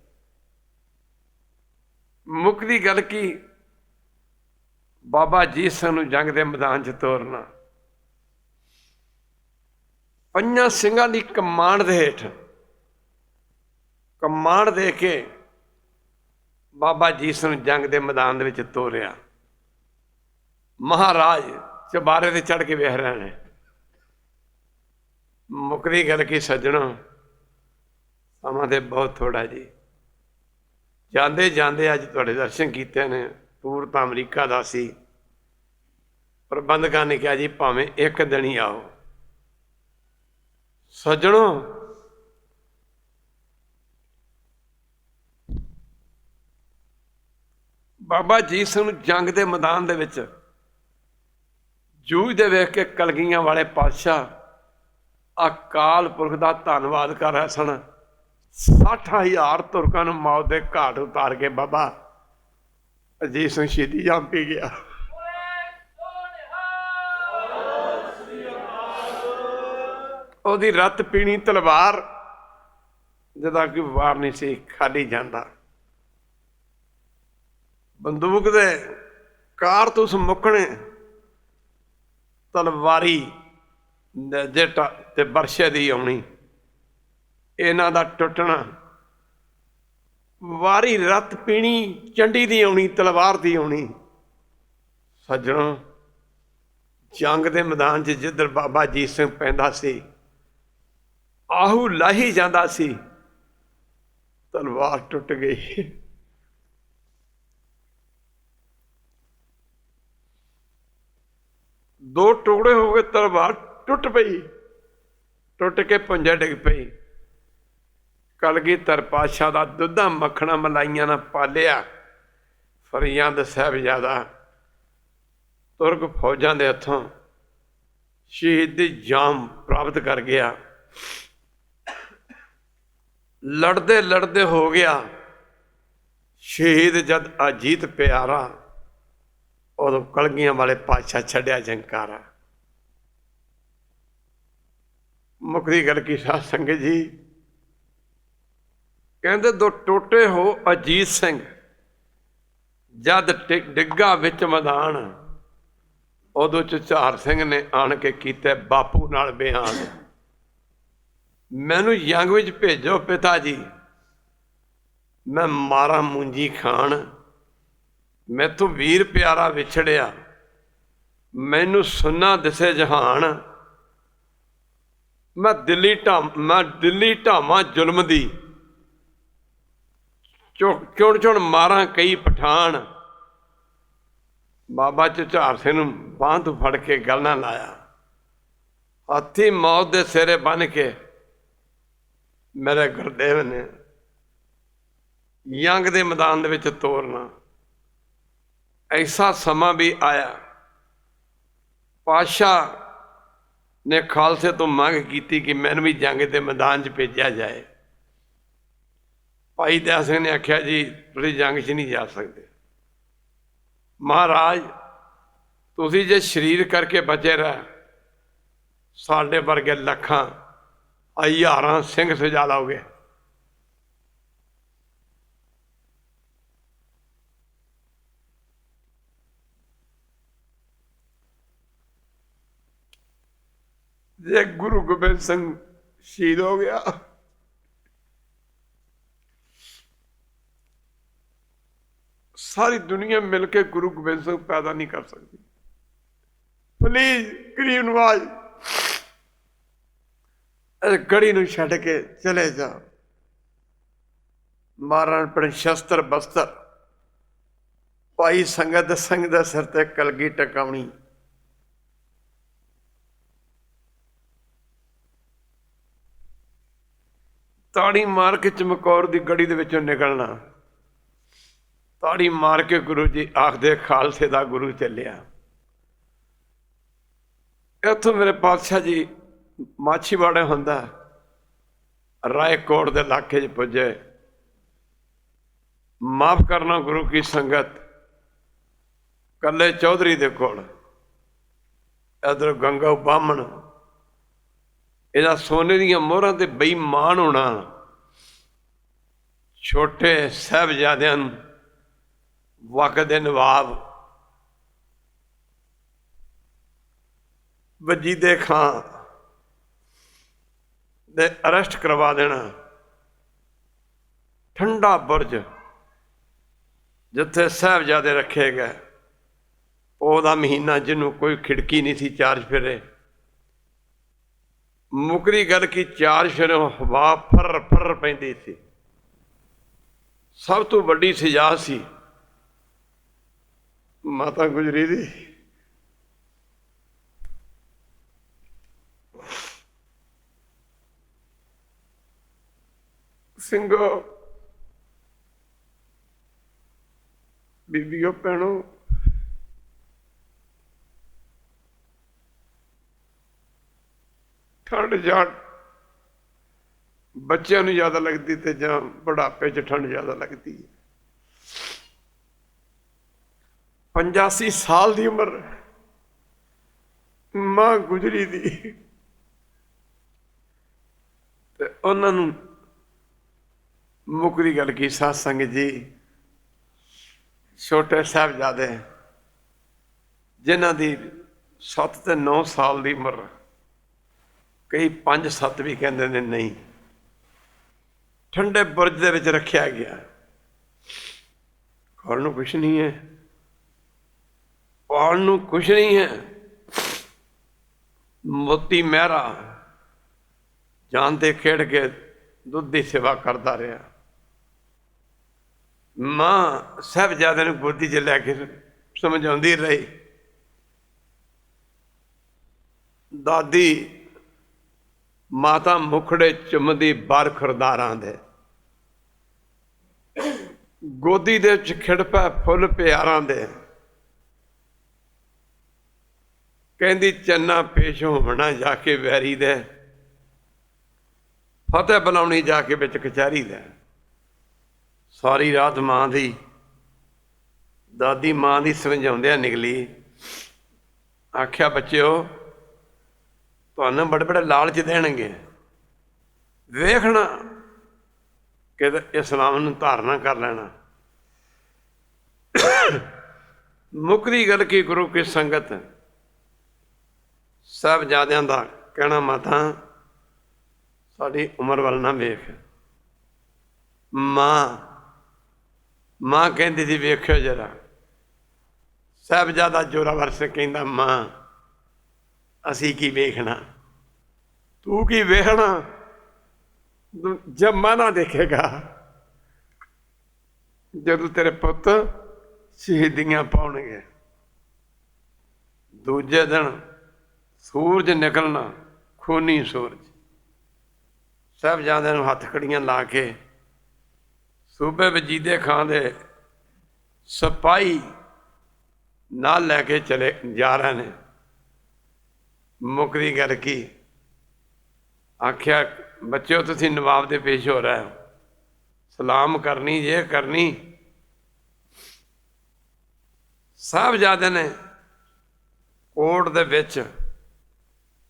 मुकदी गल की, बाबा अजीत सिंह नूं जंग के मैदान च तोरना, 5 ਸਿੰਘਾਂ की कमांड दे हेठ कमांड दे के बाबा अजीत सिंह नूं जंग के मैदान दे विच तोरिया। महाराज चबारे ते चढ़ के वेख रहे हैं। मुकदी गल की सज्जणों, समा ते बहुत थोड़ा जी। जाते जाते अज तुहाडे दर्शन कीते ने। टूर तो अमरीका का सी, प्रबंधकों ने कहा जी भावें एक दिन ही आओ। सज्जणों, बाबा अजीत सिंह जंग के मैदान दे विच जूझदे वेख के कलगियां वाले पातशाह अकाल पुरख का धन्नवाद कर रहे सन। 60,000 तुरकां नूं मौत के घाट उतार के बाबा अजीत सिंह शहीदी जाम पी गया। ओदी रत पीनी तलवार, जदा कोई वार नहीं सी खाली जाता। बंदूक दे कारतूस मुकने, तलवारी जेटा ते बरछे दी आउणी, इन्हां दा टुटना, वारी रत पीनी चंडी दी आउणी, तलवार दी आउणी। सज्जणों, जंग के मैदान च जिधर बाबा अजीत सिंह पैंदा सी, आहू लाही जांदा सी, तलवार टुट गई। दो टुकड़े हो गए, तलवार टुट पई, टुट के पुंजे डिग पई। कलगीधर पातशाह दा दुधा मक्खणा मलाइयां ना पालिया फरियाद साहिबजादा तुर्क फौजां दे हथों शहीदी जाम प्राप्त कर गया। लड़दे लड़दे हो गया शहीद। जद अजीत प्यारा, उदों कलगियां वाले पातशाह छड्या जंकारा। मुकदी गल की साध संगत जी, कहते दो टोटे हो अजीत सिंह, जद डिग्गा विच मैदान, उदों झुझार सिंह ने आण के कीते बापू नाल बयान। मैनू जंग विच भेजो पिता जी, मैं मारा मुंजी खान। मैथों वीर प्यारा विछड़िया, मैनू सुन्ना दिसे जहान। मैं दिल्ली ढावां जुल्म दी, चुण चुण मारा कई पठान। बाबा झुझार सिंह नूं बांह तों फड़ के गल ना लाया, हाथी मौत दे सिरे बन के मेरे गुरदेव ने जंग के मैदान दे विच तोरना। ऐसा समा भी आया, पातशाह ने खालसे तो मंग की कि मैनूं भी जंग के मैदान च भेजा जाए। भाई दया सिंह ने आख्या जी तुसीं जंग च नहीं जा सकते, महाराज तुसीं जे शरीर करके बचे रह, साडे वर्गे लखां हज़ारां सिंह सजा लोगे। जे गुरु गोबिंद सिंह शहीद हो गया, सारी दुनिया मिलके गुरु गोबिंद सिंह पैदा नहीं कर सकती। प्लीज गरीब नवाज गढ़ी नूं छड्ड के चले जाओ। मारण अपने शस्त्र बस्तर, भाई संगत संग दे सिर ते कलगी टकाउणी। ਤਾੜੀ ਮਾਰ ਕੇ ਚਮਕੌਰ ਦੀ ਗੜੀ ਦੇ ਵਿੱਚੋਂ ਨਿਕਲਣਾ। ਤਾੜੀ ਮਾਰ ਕੇ ਗੁਰੂ ਜੀ ਆਖਦੇ ਖਾਲਸੇ ਦਾ ਗੁਰੂ ਚੱਲਿਆ। ਇੱਥੋਂ ਮੇਰੇ ਪਾਤਸ਼ਾਹ ਜੀ ਮਾਛੀਵਾੜੇ ਹੁੰਦਾ ਰਾਏਕੋਟ ਦੇ ਇਲਾਕੇ 'ਚ ਪੁੱਜੇ। ਮਾਫ ਕਰਨਾ ਗੁਰੂ ਕੀ ਸੰਗਤ, ਕੱਲੇ ਚੌਧਰੀ ਦੇ ਕੋਲ, ਇੱਧਰ ਗੰਗਾ ਬਾਹਮਣ, ਇਹਦਾ ਸੋਨੇ ਦੀਆਂ ਮੋਹਰਾਂ ਤੇ ਬੇਈਮਾਨ ਹੋਣਾ। ਛੋਟੇ ਸਾਹਿਬਜ਼ਾਦਿਆਂ ਨੂੰ ਵਕਤ ਦੇ ਨਵਾਬ ਵਜੀਦੇ ਖਾਂ ਦੇ ਅਰੈਸਟ ਕਰਵਾ ਦੇਣਾ। ਠੰਡਾ ਬੁਰਜ ਜਿੱਥੇ ਸਾਹਿਬਜ਼ਾਦੇ ਰੱਖੇ ਗਏ, ਉਹਦਾ ਮਹੀਨਾ ਜਿਹਨੂੰ ਕੋਈ ਖਿੜਕੀ ਨਹੀਂ ਸੀ ਚਾਰ ਫੇਰੇ। ਮੁਕਰੀ ਗੱਲ ਕੀ ਚਾਰ ਫੇਰੋਂ ਹਵਾ ਫਰ ਫਰ ਪੈਂਦੀ ਸੀ। ਸਭ ਤੋਂ ਵੱਡੀ ਸਜ਼ਾ ਸੀ ਮਾਤਾ ਗੁਜਰੀ ਦੀ। ਸਿੰਘੋ ਬੀਬੀਓ ਭੈਣੋ, ਠੰਡ ਜਾਂ ਬੱਚਿਆਂ ਨੂੰ ਜ਼ਿਆਦਾ ਲੱਗਦੀ ਤੇ ਜਾਂ ਬੁਢਾਪੇ 'ਚ ਠੰਡ ਜ਼ਿਆਦਾ ਲੱਗਦੀ ਹੈ। 85 ਸਾਲ ਦੀ ਉਮਰ ਮਾਂ ਗੁਜਰੀ ਦੀ, ਤੇ ਉਹਨਾਂ ਨੂੰ ਮੁੱਕਦੀ ਗੱਲ ਕੀ ਸਾਧ ਸੰਗਤ ਜੀ, ਛੋਟੇ ਸਾਹਿਬਜ਼ਾਦੇ ਜਿਨ੍ਹਾਂ ਦੀ 7 ਤੇ 9 ਸਾਲ ਦੀ ਉਮਰ, ਕਈ 5-7 ਵੀ ਕਹਿੰਦੇ ਨੇ, ਨਹੀਂ, ਠੰਡੇ ਬੁਰਜ ਦੇ ਵਿੱਚ ਰੱਖਿਆ ਗਿਆ। ਖਾਣ ਨੂੰ ਕੁਛ ਨਹੀਂ ਹੈ, ਪਾਉਣ ਨੂੰ ਕੁਛ ਨਹੀਂ ਹੈ। ਮੋਤੀ ਮਹਿਰਾ ਜਾਨ ਤੇ ਖੇਡ ਕੇ ਦੁੱਧ ਦੀ ਸੇਵਾ ਕਰਦਾ ਰਿਹਾ। ਮਾਂ ਸਾਹਿਬਜ਼ਾਦੇ ਨੂੰ ਗੋਦੀ 'ਚ ਲੈ ਕੇ ਸਮਝਾਉਂਦੀ ਰਹੀ। ਦਾਦੀ ਮਾਤਾ ਮੁਖੜੇ ਚੁੰਮਦੀ ਬਾਰ ਖੁਰਦਾਰਾਂ ਦੇ, ਗੋਦੀ ਦੇ ਵਿੱਚ ਖਿੜ ਪੈ ਫੁੱਲ ਪਿਆਰਾਂ ਦੇ। ਕਹਿੰਦੀ ਚੰਨਾ ਪੇਸ਼ ਹੋਣਾ ਜਾ ਕੇ ਵੈਰੀ ਦੇ, ਫਤਿਹ ਬੁਲਾਉਣੀ ਜਾ ਕੇ ਵਿੱਚ ਕਚਹਿਰੀ ਦੇ। ਸਾਰੀ ਰਾਤ ਮਾਂ ਦੀ, ਦਾਦੀ ਮਾਂ ਦੀ ਸਮਝਾਉਂਦਿਆਂ ਨਿਕਲੀ। ਆਖਿਆ ਬੱਚਿਓ, ਤੁਹਾਨੂੰ ਬੜੇ ਬੜੇ ਲਾਲਚ ਦੇਣਗੇ, ਵੇਖਣਾ ਕਿ ਇਸਲਾਮ ਨੂੰ ਧਾਰਨਾ ਕਰ ਲੈਣਾ। ਮੁੱਕਦੀ ਗੱਲ ਕੀ ਗੁਰੂ ਕੀ ਸੰਗਤ, ਸਾਹਿਬਜ਼ਾਦਿਆਂ ਦਾ ਕਹਿਣਾ ਮਾਤਾ ਸਾਡੀ ਉਮਰ ਵੱਲ ਨਾ ਵੇਖ। ਮਾਂ ਕਹਿੰਦੀ ਸੀ ਵੇਖਿਓ ਜਰਾ। ਸਾਹਿਬਜ਼ਾਦਾ ਜ਼ੋਰਾਵਰ ਸਿੰਘ ਕਹਿੰਦਾ ਮਾਂ ਅਸੀਂ ਕੀ ਵੇਖਣਾ, ਤੂੰ ਕੀ ਵੇਖਣਾ, ਜ਼ਮਾਨਾ ਦੇਖੇਗਾ ਜਦੋਂ ਤੇਰੇ ਪੁੱਤ ਸ਼ਹੀਦੀਆਂ ਪਾਉਣਗੇ। ਦੂਜੇ ਦਿਨ ਸੂਰਜ ਨਿਕਲਣਾ, ਖੂਨੀ ਸੂਰਜ। ਸਾਹਿਬਜ਼ਾਦਿਆਂ ਨੂੰ ਹੱਥ ਕੜੀਆਂ ਲਾ ਕੇ ਸੂਬੇ ਵਜੀਦੇ ਖਾਂ ਦੇ ਸਿਪਾਹੀ ਨਾਲ ਲੈ ਕੇ ਚਲੇ ਜਾ ਰਹੇ ਨੇ। ਮੁੱਕਦੀ ਗੱਲ ਕੀ, ਆਖਿਆ ਬੱਚਿਓ ਤੁਸੀਂ ਨਵਾਬ ਦੇ ਪੇਸ਼ ਹੋ ਰਹੇ ਹੋ, ਸਲਾਮ ਕਰਨੀ ਜੇ ਕਰਨੀ। ਸਾਹਿਬਜ਼ਾਦੇ ਨੇ ਕੋਰਟ ਦੇ ਵਿੱਚ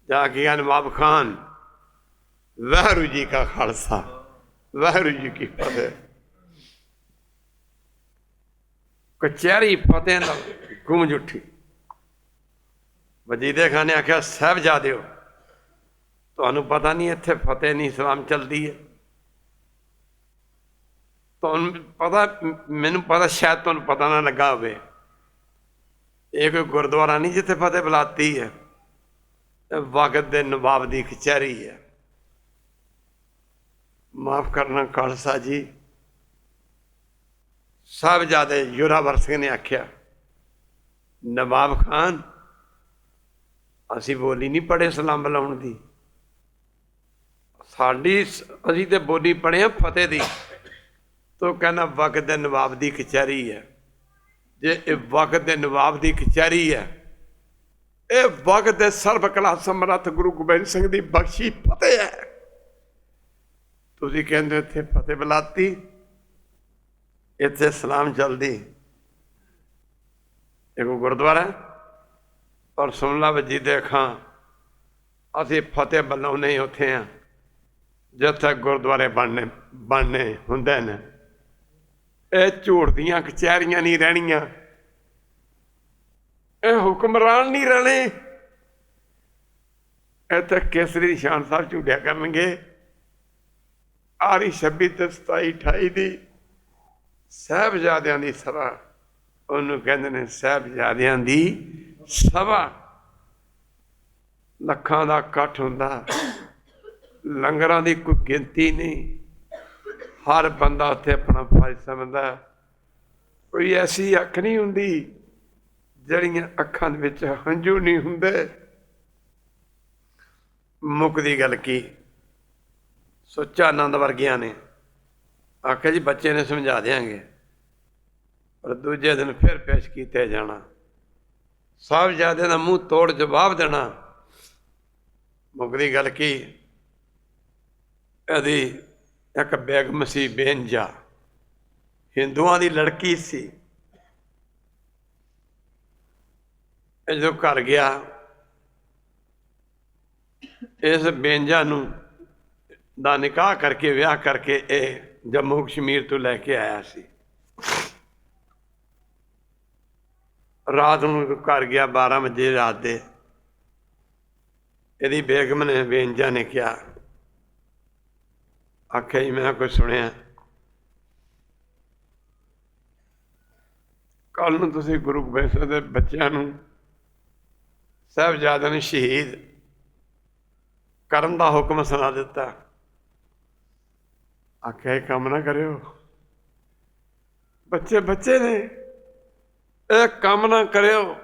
ਜਾ ਕੇ ਨਵਾਬ ਖਾਨ ਵਾਹਿਗੁਰੂ ਜੀ ਕਾ ਖਾਲਸਾ ਵਾਹਿਗੁਰੂ ਜੀ ਕੀ ਫਤਿਹ। ਕਚਹਿਰੀ ਫਤਿਹ ਨਾਲ ਗੂੰਜ ਉੱਠੀ। ਵਜੀਦੇ ਖਾਨ ਨੇ ਆਖਿਆ ਸਾਹਿਬਜ਼ਾਦਿਓ, ਤੁਹਾਨੂੰ ਪਤਾ ਨਹੀਂ ਇੱਥੇ ਫਤਿਹ ਨਹੀਂ ਸਲਾਮ ਚੱਲਦੀ ਹੈ? ਤੁਹਾਨੂੰ ਪਤਾ, ਮੈਨੂੰ ਪਤਾ, ਸ਼ਾਇਦ ਤੁਹਾਨੂੰ ਪਤਾ ਨਾ ਲੱਗਾ ਹੋਵੇ, ਇਹ ਕੋਈ ਗੁਰਦੁਆਰਾ ਨਹੀਂ ਜਿੱਥੇ ਫਤਿਹ ਬੁਲਾਤੀ ਹੈ, ਵਕਤ ਦੇ ਨਵਾਬ ਦੀ ਕਚਹਿਰੀ ਹੈ। ਮਾਫ ਕਰਨਾ ਖਾਲਸਾ ਜੀ। ਸਾਹਿਬਜ਼ਾਦੇ ਜ਼ੋਰਾਵਰ ਸਿੰਘ ਨੇ ਆਖਿਆ ਨਵਾਬ ਖਾਨ ਅਸੀਂ ਬੋਲੀ ਨਹੀਂ ਪੜ੍ਹੇ ਸਲਾਮ ਬੁਲਾਉਣ ਦੀ, ਸਾਡੀ ਅਸੀਂ ਤੇ ਬੋਲੀ ਪੜ੍ਹੇ ਹਾਂ ਫਤਿਹ ਦੀ, ਤੋ ਕਹਿੰਦਾ ਵਕਤ ਦੇ ਨਵਾਬ ਦੀ ਕਚਹਿਰੀ ਹੈ। ਜੇ ਇਹ ਵਕਤ ਦੇ ਨਵਾਬ ਦੀ ਕਚਹਿਰੀ ਹੈ, ਇਹ ਵਕਤ ਦੇ ਸਰਬ ਕਲਾ ਸਮਰੱਥ ਗੁਰੂ ਗੋਬਿੰਦ ਸਿੰਘ ਦੀ ਬਖਸ਼ੀ ਫਤਿਹ ਹੈ। ਤੁਸੀਂ ਕਹਿੰਦੇ ਇੱਥੇ ਫਤਿਹ ਬੁਲਾਤੀ, ਇੱਥੇ ਸਲਾਮ ਚੱਲਦੀ। ਇੱਕ ਗੁਰਦੁਆਰਾ ਔਰ ਸੁਣ ਲਾ ਵੱਜੀ ਦੇ ਅੱਖਾਂ, ਅਸੀਂ ਫਤਿਹ ਬੁਲਾਉਂਦੇ ਹੀ ਉੱਥੇ ਹਾਂ ਜਿੱਥੇ ਗੁਰਦੁਆਰੇ ਬਣਨੇ ਹੁੰਦੇ ਨੇ। ਇਹ ਝੂਠ ਦੀਆਂ ਕਚਹਿਰੀਆਂ ਨਹੀਂ ਰਹਿਣੀਆਂ, ਇਹ ਹੁਕਮਰਾਨ ਨਹੀਂ ਰਹਿਣੇ। ਇੱਥੇ ਕੇਸਰੀ ਨਿਸ਼ਾਨ ਸਾਹਿਬ ਝੂਠਿਆ ਕਰਨਗੇ। ਆਰੀ 26 ਤੇ 27 28 ਦੀ ਸਾਹਿਬਜ਼ਾਦਿਆਂ ਦੀ ਸਭਾ, ਉਹਨੂੰ ਕਹਿੰਦੇ ਨੇ ਸਾਹਿਬਜ਼ਾਦਿਆਂ ਦੀ ਸਭਾ। ਲੱਖਾਂ ਦਾ ਇਕੱਠ ਹੁੰਦਾ, ਲੰਗਰਾਂ ਦੀ ਕੋਈ ਗਿਣਤੀ ਨਹੀਂ, ਹਰ ਬੰਦਾ ਉੱਥੇ ਆਪਣਾ ਫਰਜ਼ ਸਮਝਦਾ। ਕੋਈ ਐਸੀ ਅੱਖ ਨਹੀਂ ਹੁੰਦੀ ਜਿਹੜੀਆਂ ਅੱਖਾਂ ਦੇ ਵਿੱਚ ਹੰਝੂ ਨਹੀਂ ਹੁੰਦੇ। ਮੁੱਕਦੀ ਗੱਲ ਕੀ, ਸੁੱਚਾ ਆਨੰਦ ਵਰਗਿਆਂ ਨੇ ਆਖਿਆ ਜੀ ਬੱਚੇ ਨੇ ਸਮਝਾ ਦਿਆਂਗੇ, ਪਰ ਦੂਜੇ ਦਿਨ ਫਿਰ ਪੇਸ਼ ਕੀਤੇ ਜਾਣਾ, ਸਾਹਿਬਜ਼ਾਦੇ ਦਾ ਮੂੰਹ ਤੋੜ ਜਵਾਬ ਦੇਣਾ। ਮੁੱਕਦੀ ਗੱਲ ਕੀ, ਇਹਦੀ ਇੱਕ ਬੇਗਮ ਸੀ ਬੇਨਜਾ, ਹਿੰਦੂਆਂ ਦੀ ਲੜਕੀ ਸੀ। ਇਹ ਜਦੋਂ ਘਰ ਗਿਆ, ਇਸ ਬੇਨਜਾ ਨੂੰ ਦਾ ਨਿਕਾਹ ਕਰਕੇ ਵਿਆਹ ਕਰਕੇ ਇਹ ਜੰਮੂ ਕਸ਼ਮੀਰ ਤੋਂ ਲੈ ਕੇ ਆਇਆ ਸੀ। ਰਾਤ ਨੂੰ ਘਰ ਗਿਆ 12 ਵਜੇ ਰਾਤ ਦੇ, ਇਹਦੀ ਬੇਗਮ ਨੇ ਬੇਨਜਾ ਨੇ ਕਿਹਾ, ਆਖਿਆ ਜੀ ਮੈਂ ਕੁਝ ਸੁਣਿਆ, ਕੱਲ ਨੂੰ ਤੁਸੀਂ ਗੁਰੂ ਗੋਬਿੰਦ ਸਿੰਘ ਦੇ ਬੱਚਿਆਂ ਨੂੰ ਸਾਹਿਬਜ਼ਾਦਿਆਂ ਨੂੰ ਸ਼ਹੀਦ ਕਰਨ ਦਾ ਹੁਕਮ ਸੁਣਾ ਦਿੱਤਾ। ਆਖਿਆ ਇਹ ਕੰਮ ਨਾ ਕਰਿਓ, ਬੱਚੇ ਬੱਚੇ ਨੇ, ਇਹ ਕੰਮ ਨਾ ਕਰਿਓ।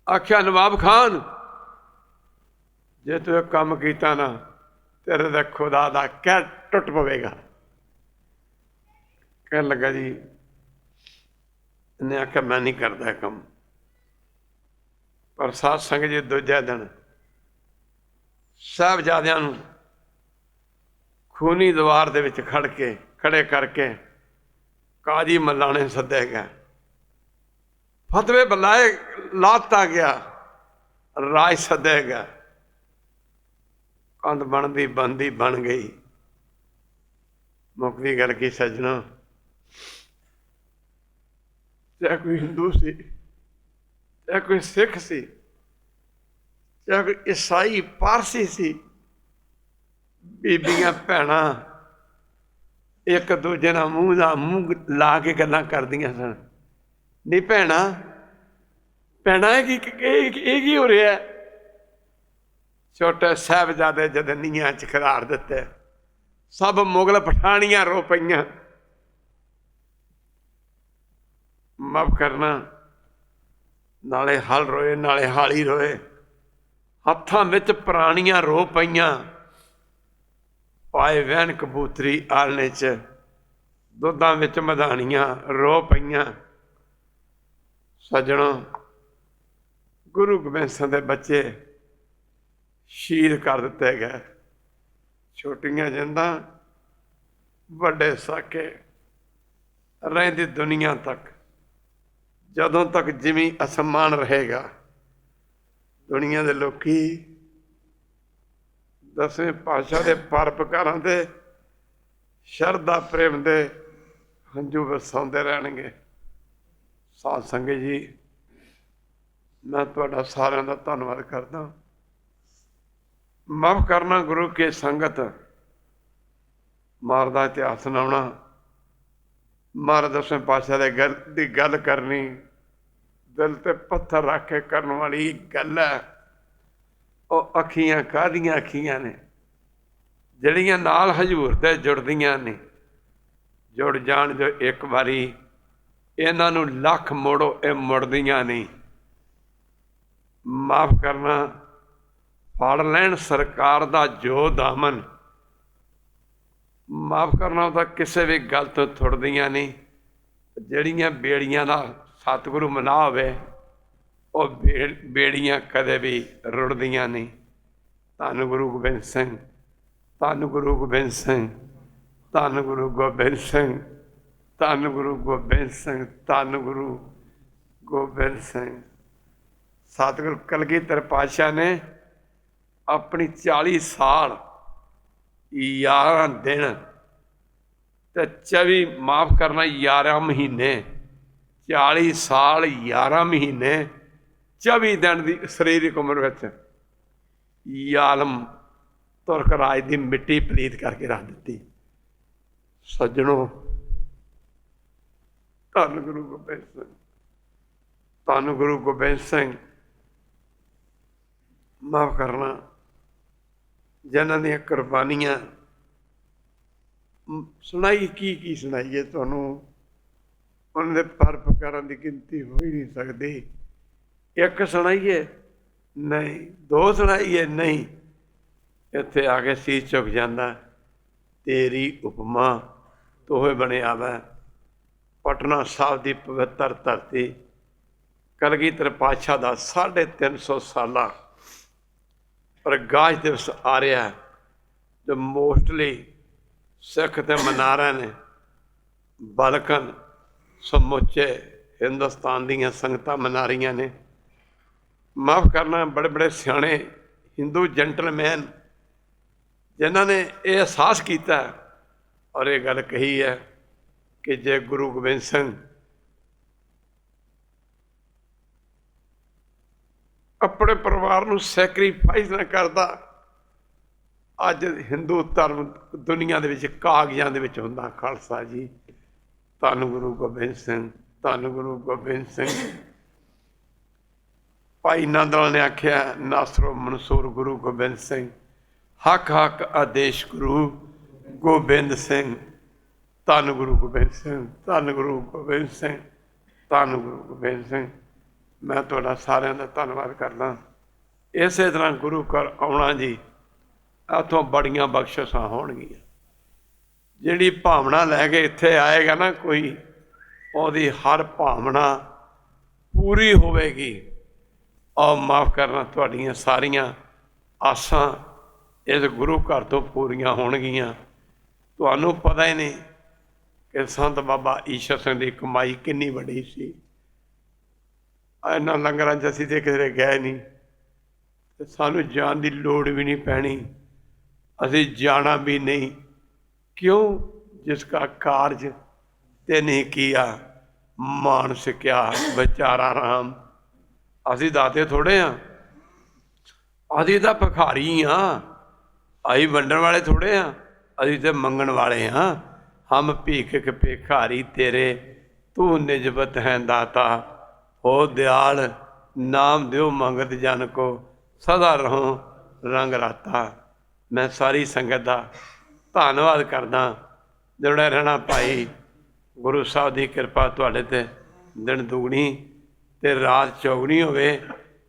ਆਖਿਆ ਨਵਾਬ ਖਾਨ, ਜੇ ਤੂੰ ਇਹ ਕੰਮ ਕੀਤਾ ਨਾ, ਤੇਰੇ ਦਾ ਖੁਦਾ ਦਾ ਕਹਿਰ ਟੁੱਟ ਪਵੇਗਾ। ਕਹਿਣ ਲੱਗਾ ਜੀ, ਇਹਨੇ ਆਖਿਆ ਮੈਂ ਨਹੀਂ ਕਰਦਾ ਕੰਮ। ਪਰ ਸਾਧ ਸੰਗਤ ਜੀ ਦੂਜੇ ਦਿਨ ਸਾਹਿਬਜ਼ਾਦਿਆਂ ਨੂੰ ਖੂਨੀ ਦੀਵਾਰ ਦੇ ਵਿੱਚ ਖੜੇ ਕਰਕੇ ਕਾਜੀ ਮੱਲਾਣੇ ਸੱਦਿਆ ਗਿਆ, ਫਤਵੇ ਬੁਲਾਏ ਲਾਤਾ ਗਿਆ, ਰਾਜ ਸੱਦਿਆ ਗਿਆ। ਕੰਧ ਬਣਦੀ ਬਣਦੀ ਬਣ ਗਈ। ਮੁੱਕਦੀ ਗੱਲ ਕੀ ਸੱਜਣਾ, ਚਾਹੇ ਕੋਈ ਹਿੰਦੂ ਸੀ, ਚਾਹੇ ਕੋਈ ਸਿੱਖ ਸੀ, ਚਾਹੇ ਕੋਈ ਈਸਾਈ ਪਾਰਸੀ ਸੀ, ਬੀਬੀਆਂ ਭੈਣਾਂ ਇੱਕ ਦੂਜੇ ਨਾਲ ਮੂੰਹ ਦਾ ਮੂੰਹ ਲਾ ਕੇ ਗੱਲਾਂ ਕਰਦੀਆਂ ਸਨ। ਨਹੀਂ ਭੈਣਾਂ ਇਹ ਕੀ ਹੋ ਰਿਹਾ? ਛੋਟੇ ਸਾਹਿਬਜ਼ਾਦੇ ਜਦ ਨੀਹਾਂ 'ਚ ਖਿਲਾਰ ਦਿੱਤੇ, ਸਭ ਮੁਗਲ ਪਠਾਣੀਆਂ ਰੋ ਪਈਆਂ। ਮਾਫ਼ ਕਰਨਾ, ਨਾਲੇ ਹਲ ਰੋਏ ਨਾਲੇ ਹਾਲੀ ਰੋਏ, ਹੱਥਾਂ ਵਿੱਚ ਪੁਰਾਣੀਆਂ ਰੋ ਪਈਆਂ। ਪਾਏ ਵਹਿਣ ਕਬੂਤਰੀ ਆਲਣੇ 'ਚ, ਦੁੱਧਾਂ ਵਿੱਚ ਮਧਾਣੀਆਂ ਰੋ ਪਈਆਂ। ਸੱਜਣੋ, ਗੁਰੂ ਗੋਬਿੰਦ ਸਿੰਘ ਦੇ ਬੱਚੇ ਸ਼ਹੀਦ ਕਰ ਦਿੱਤੇ ਗਏ। ਛੋਟੀਆਂ ਜਿੰਦਾਂ, ਵੱਡੇ ਸਾਕੇ, ਰਹਿੰਦੀ ਦੁਨੀਆ ਤੱਕ, ਜਦੋਂ ਤੱਕ ਜਿਵੇਂ ਅਸਮਾਨ ਰਹੇਗਾ, ਦੁਨੀਆ ਦੇ ਲੋਕੀ ਦਸਵੇਂ ਪਾਤਸ਼ਾਹ ਦੇ ਪਰਉਪਕਾਰਾਂ ਦੇ ਸ਼ਰਧਾ ਪ੍ਰੇਮ ਦੇ ਹੰਝੂ ਵਰਸਾਉਂਦੇ ਰਹਿਣਗੇ। ਸਾਧ ਸੰਗਤ ਜੀ, ਮੈਂ ਤੁਹਾਡਾ ਸਾਰਿਆਂ ਦਾ ਧੰਨਵਾਦ ਕਰਦਾ। ਮਾਫ਼ ਕਰਨਾ, ਗੁਰੂ ਕੇ ਸੰਗਤ ਮਾਰ ਦਾ ਇਤਿਹਾਸ ਸੁਣਾਉਣਾ, ਮਹਾਰਾਜ ਦਸਵੇਂ ਪਾਤਸ਼ਾਹ ਦੀ ਗੱਲ ਕਰਨੀ, ਦਿਲ ਤੇ ਪੱਥਰ ਰੱਖ ਕੇ ਕਰਨ ਵਾਲੀ ਗੱਲ ਹੈ। ਉਹ ਅੱਖੀਆਂ ਕਾਹਦੀਆਂ ਅੱਖੀਆਂ ਨੇ ਜਿਹੜੀਆਂ ਨਾਲ ਹਜ਼ੂਰ ਦੇ ਜੁੜਦੀਆਂ ਨੇ। ਜੁੜ ਜਾਣ ਜੋ ਇੱਕ ਵਾਰੀ, ਇਹਨਾਂ ਨੂੰ ਲੱਖ ਮੋੜੋ, ਇਹ ਮੁੜਦੀਆਂ ਨਹੀਂ। ਮਾਫ਼ ਕਰਨਾ, ਫੜ ਲੈਣ ਸਰਕਾਰ ਦਾ ਜੋ ਦਾਮਨ। ਮਾਫ ਕਰਨਾ ਤਾਂ ਕਿਸੇ ਵੀ ਗੱਲ ਤੋਂ ਥੁੜਦੀਆਂ ਨਹੀਂ। ਜਿਹੜੀਆਂ ਬੇੜੀਆਂ ਦਾ ਸਤਿਗੁਰੂ ਮਨਾ ਹੋਵੇ ਉਹ ਬੇੜੀਆਂ ਕਦੇ ਵੀ ਰੁੜਦੀਆਂ ਨਹੀਂ। ਧੰਨ ਗੁਰੂ ਗੋਬਿੰਦ ਸਿੰਘ, ਧੰਨ ਗੁਰੂ ਗੋਬਿੰਦ ਸਿੰਘ, ਧੰਨ ਗੁਰੂ ਗੋਬਿੰਦ ਸਿੰਘ, ਧੰਨ ਗੁਰੂ ਗੋਬਿੰਦ ਸਿੰਘ, ਧੰਨ ਗੁਰੂ ਗੋਬਿੰਦ ਸਿੰਘ। ਸਤਿਗੁਰੂ ਕਲਗੀਧਰ ਪਾਤਸ਼ਾਹ ਨੇ ਆਪਣੀ 40 ਸਾਲ 11 ਦਿਨ ਤੇ 24 ਮਾਫ ਕਰਨਾ 11 ਮਹੀਨੇ, 40 ਸਾਲ 11 ਮਹੀਨੇ 24 ਦਿਨ ਦੀ ਸਰੀਰਕ ਉਮਰ ਵਿੱਚ ਜ਼ਾਲਮ ਤੁਰਕ ਰਾਜ ਦੀ ਮਿੱਟੀ ਪਲੀਤ ਕਰਕੇ ਰੱਖ ਦਿੱਤੀ। ਸੱਜਣੋ, ਧੰਨ ਗੁਰੂ ਗੋਬਿੰਦ ਸਿੰਘ, ਧੰਨ ਗੁਰੂ ਗੋਬਿੰਦ ਸਿੰਘ। ਮਾਫ ਕਰਨਾ ਜਿਨ੍ਹਾਂ ਦੀਆਂ ਕੁਰਬਾਨੀਆਂ ਸੁਣਾਈ ਕੀ ਸੁਣਾਈਏ ਤੁਹਾਨੂੰ। ਉਹਨਾਂ ਦੇ ਪਰਉਪਕਾਰਾਂ ਦੀ ਗਿਣਤੀ ਹੋ ਹੀ ਨਹੀਂ ਸਕਦੀ। ਇੱਕ ਸੁਣਾਈਏ ਨਹੀਂ, 2 ਸੁਣਾਈਏ ਨਹੀਂ। ਇੱਥੇ ਆ ਕੇ ਸੀਸ ਝੁਕ ਜਾਂਦਾ। ਤੇਰੀ ਉਪਮਾ ਤੋਹੇ ਬਣਿਆ ਵੈ ਪਟਨਾ ਸਾਹਿਬ ਦੀ ਪਵਿੱਤਰ ਧਰਤੀ। ਕਲਗੀਧਰ ਪਾਤਸ਼ਾਹ ਦਾ 350 ਸਾਲਾ ਪ੍ਰਗਾਸ਼ ਦਿਵਸ ਆ ਰਿਹਾ, ਜੋ ਮੋਸਟਲੀ ਸਿੱਖ ਤੇ ਮਨਾ ਰਹੇ ਨੇ, ਬਲਕਨ ਸਮੁੱਚੇ ਹਿੰਦੁਸਤਾਨ ਦੀਆਂ ਸੰਗਤਾਂ ਮਨਾ ਰਹੀਆਂ ਨੇ। ਮਾਫ ਕਰਨਾ, ਬੜੇ ਬੜੇ ਸਿਆਣੇ ਹਿੰਦੂ ਜੈਂਟਲਮੈਨ ਜਿਨ੍ਹਾਂ ਨੇ ਇਹ ਅਹਿਸਾਸ ਕੀਤਾ ਔਰ ਇਹ ਗੱਲ ਕਹੀ ਹੈ ਕਿ ਜੇ ਗੁਰੂ ਗੋਬਿੰਦ ਸਿੰਘ ਆਪਣੇ ਪਰਿਵਾਰ ਨੂੰ ਸੈਕਰੀਫਾਈਸ ਨਾ ਕਰਦਾ, ਅੱਜ ਹਿੰਦੂ ਧਰਮ ਦੁਨੀਆ ਦੇ ਵਿੱਚ ਕਾਗਜ਼ਾਂ ਦੇ ਵਿੱਚ ਹੁੰਦਾ। ਖਾਲਸਾ ਜੀ, ਧੰਨ ਗੁਰੂ ਗੋਬਿੰਦ ਸਿੰਘ, ਧੰਨ ਗੁਰੂ ਗੋਬਿੰਦ ਸਿੰਘ। ਭਾਈ ਨੰਦ ਲਾਲ ਨੇ ਆਖਿਆ, ਨਾਸਰੋ ਮਨਸੂਰ ਗੁਰੂ ਗੋਬਿੰਦ ਸਿੰਘ, ਹੱਕ ਹੱਕ ਆਦੇਸ਼ ਗੁਰੂ ਗੋਬਿੰਦ ਸਿੰਘ। ਧੰਨ ਗੁਰੂ ਗੋਬਿੰਦ ਸਿੰਘ, ਧੰਨ ਗੁਰੂ ਗੋਬਿੰਦ ਸਿੰਘ, ਧੰਨ ਗੁਰੂ ਗੋਬਿੰਦ ਸਿੰਘ। ਮੈਂ ਤੁਹਾਡਾ ਸਾਰਿਆਂ ਦਾ ਧੰਨਵਾਦ ਕਰਦਾ। ਇਸੇ ਤਰ੍ਹਾਂ ਗੁਰੂ ਘਰ ਆਉਣਾ ਜੀ, ਇੱਥੋਂ ਬੜੀਆਂ ਬਖਸ਼ਿਸ਼ਾਂ ਹੋਣਗੀਆਂ। ਜਿਹੜੀ ਭਾਵਨਾ ਲੈ ਕੇ ਇੱਥੇ ਆਏਗਾ ਨਾ ਕੋਈ, ਉਹਦੀ ਹਰ ਭਾਵਨਾ ਪੂਰੀ ਹੋਵੇਗੀ। ਔਰ ਮਾਫ ਕਰਨਾ, ਤੁਹਾਡੀਆਂ ਸਾਰੀਆਂ ਆਸਾਂ ਇਸ ਗੁਰੂ ਘਰ ਤੋਂ ਪੂਰੀਆਂ ਹੋਣਗੀਆਂ। ਤੁਹਾਨੂੰ ਪਤਾ ਹੀ ਨਹੀਂ ਕਿ ਸੰਤ ਬਾਬਾ ਈਸ਼ਰ ਸਿੰਘ ਦੀ ਕਮਾਈ ਕਿੰਨੀ ਵੱਡੀ ਸੀ। ਇਹਨਾਂ ਲੰਗਰਾਂ 'ਚ ਅਸੀਂ ਤਾਂ ਕਿਤੇ ਗਏ ਨਹੀਂ, ਤੇ ਸਾਨੂੰ ਜਾਣ ਦੀ ਲੋੜ ਵੀ ਨਹੀਂ ਪੈਣੀ। ਅਸੀਂ ਜਾਣਾ ਵੀ ਨਹੀਂ। ਕਿਉਂ? ਜਿਸ ਕਾ ਕਾਰਜ ਤੇ ਨਹੀਂ ਕੀਆ ਮਾਨਸ ਕਿਆ ਵਿਚਾਰਾ ਰਾਮ। ਅਸੀਂ ਦਾਤੇ ਥੋੜ੍ਹੇ ਹਾਂ, ਅਸੀਂ ਤਾਂ ਭਿਖਾਰੀ ਹਾਂ। ਅਸੀਂ ਵੰਡਣ ਵਾਲੇ ਥੋੜ੍ਹੇ ਹਾਂ, ਅਸੀਂ ਤਾਂ ਮੰਗਣ ਵਾਲੇ ਹਾਂ। ਹਮ ਭੀਖ ਭਿਖਾਰੀ ਤੇਰੇ, ਤੂੰ ਨਿਜਬਤ ਹੈ ਦਾਤਾ। ਹੋ ਦਿਆਲ ਨਾਮ ਦਿਓ ਮੰਗਤ ਜਨ ਕੋ, ਸਦਾ ਰਹੋ ਰੰਗ ਰਾਤਾ। ਮੈਂ ਸਾਰੀ ਸੰਗਤ ਦਾ ਧੰਨਵਾਦ ਕਰਦਾ। ਜੁੜੇ ਰਹਿਣਾ ਭਾਈ। ਗੁਰੂ ਸਾਹਿਬ ਦੀ ਕਿਰਪਾ ਤੁਹਾਡੇ 'ਤੇ ਦਿਨ ਦੁਗਣੀ ਅਤੇ ਰਾਤ ਚੌਗਣੀ ਹੋਵੇ।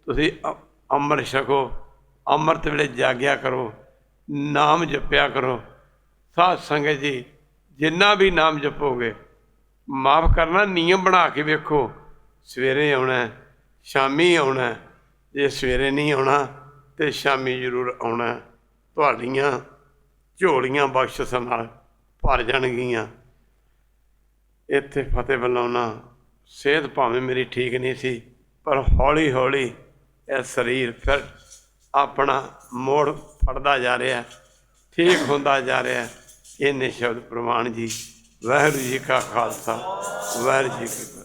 ਤੁਸੀਂ ਅੰਮ੍ਰਿਤ ਛਕੋ, ਅੰਮ੍ਰਿਤ ਵੇਲੇ ਜਾਗਿਆ ਕਰੋ, ਨਾਮ ਜਪਿਆ ਕਰੋ। ਸਾਧ ਸੰਗਤ ਜੀ, ਜਿੰਨਾ ਵੀ ਨਾਮ ਜਪੋਗੇ, ਮਾਫ ਕਰਨਾ, ਨਿਯਮ ਬਣਾ ਕੇ ਵੇਖੋ। ਸਵੇਰੇ ਆਉਣਾ, ਸ਼ਾਮੀ ਆਉਣਾ। ਜੇ ਸਵੇਰੇ ਨਹੀਂ ਆਉਣਾ ਤਾਂ ਸ਼ਾਮੀ ਜ਼ਰੂਰ ਆਉਣਾ। ਤੁਹਾਡੀਆਂ ਝੋਲੀਆਂ ਬਖਸ਼ਿਸ਼ਾਂ ਨਾਲ ਭਰ ਜਾਣਗੀਆਂ। ਇੱਥੇ ਫਤਿਹ ਬੁਲਾਉਣਾ। ਸਿਹਤ ਭਾਵੇਂ ਮੇਰੀ ਠੀਕ ਨਹੀਂ ਸੀ, ਪਰ ਹੌਲੀ ਹੌਲੀ ਇਹ ਸਰੀਰ ਫਿਰ ਆਪਣਾ ਮੋੜ ਫੜਦਾ ਜਾ ਰਿਹਾ, ਠੀਕ ਹੁੰਦਾ ਜਾ ਰਿਹਾ। ਇੰਨੇ ਸ਼ਬਦ ਪ੍ਰਵਾਨ ਜੀ। ਵਾਹਿਗੁਰੂ ਜੀ ਕਾ ਖਾਲਸਾ, ਵਾਹਿਗੁਰੂ ਜੀ ਕੀ ਫਤਿਹ।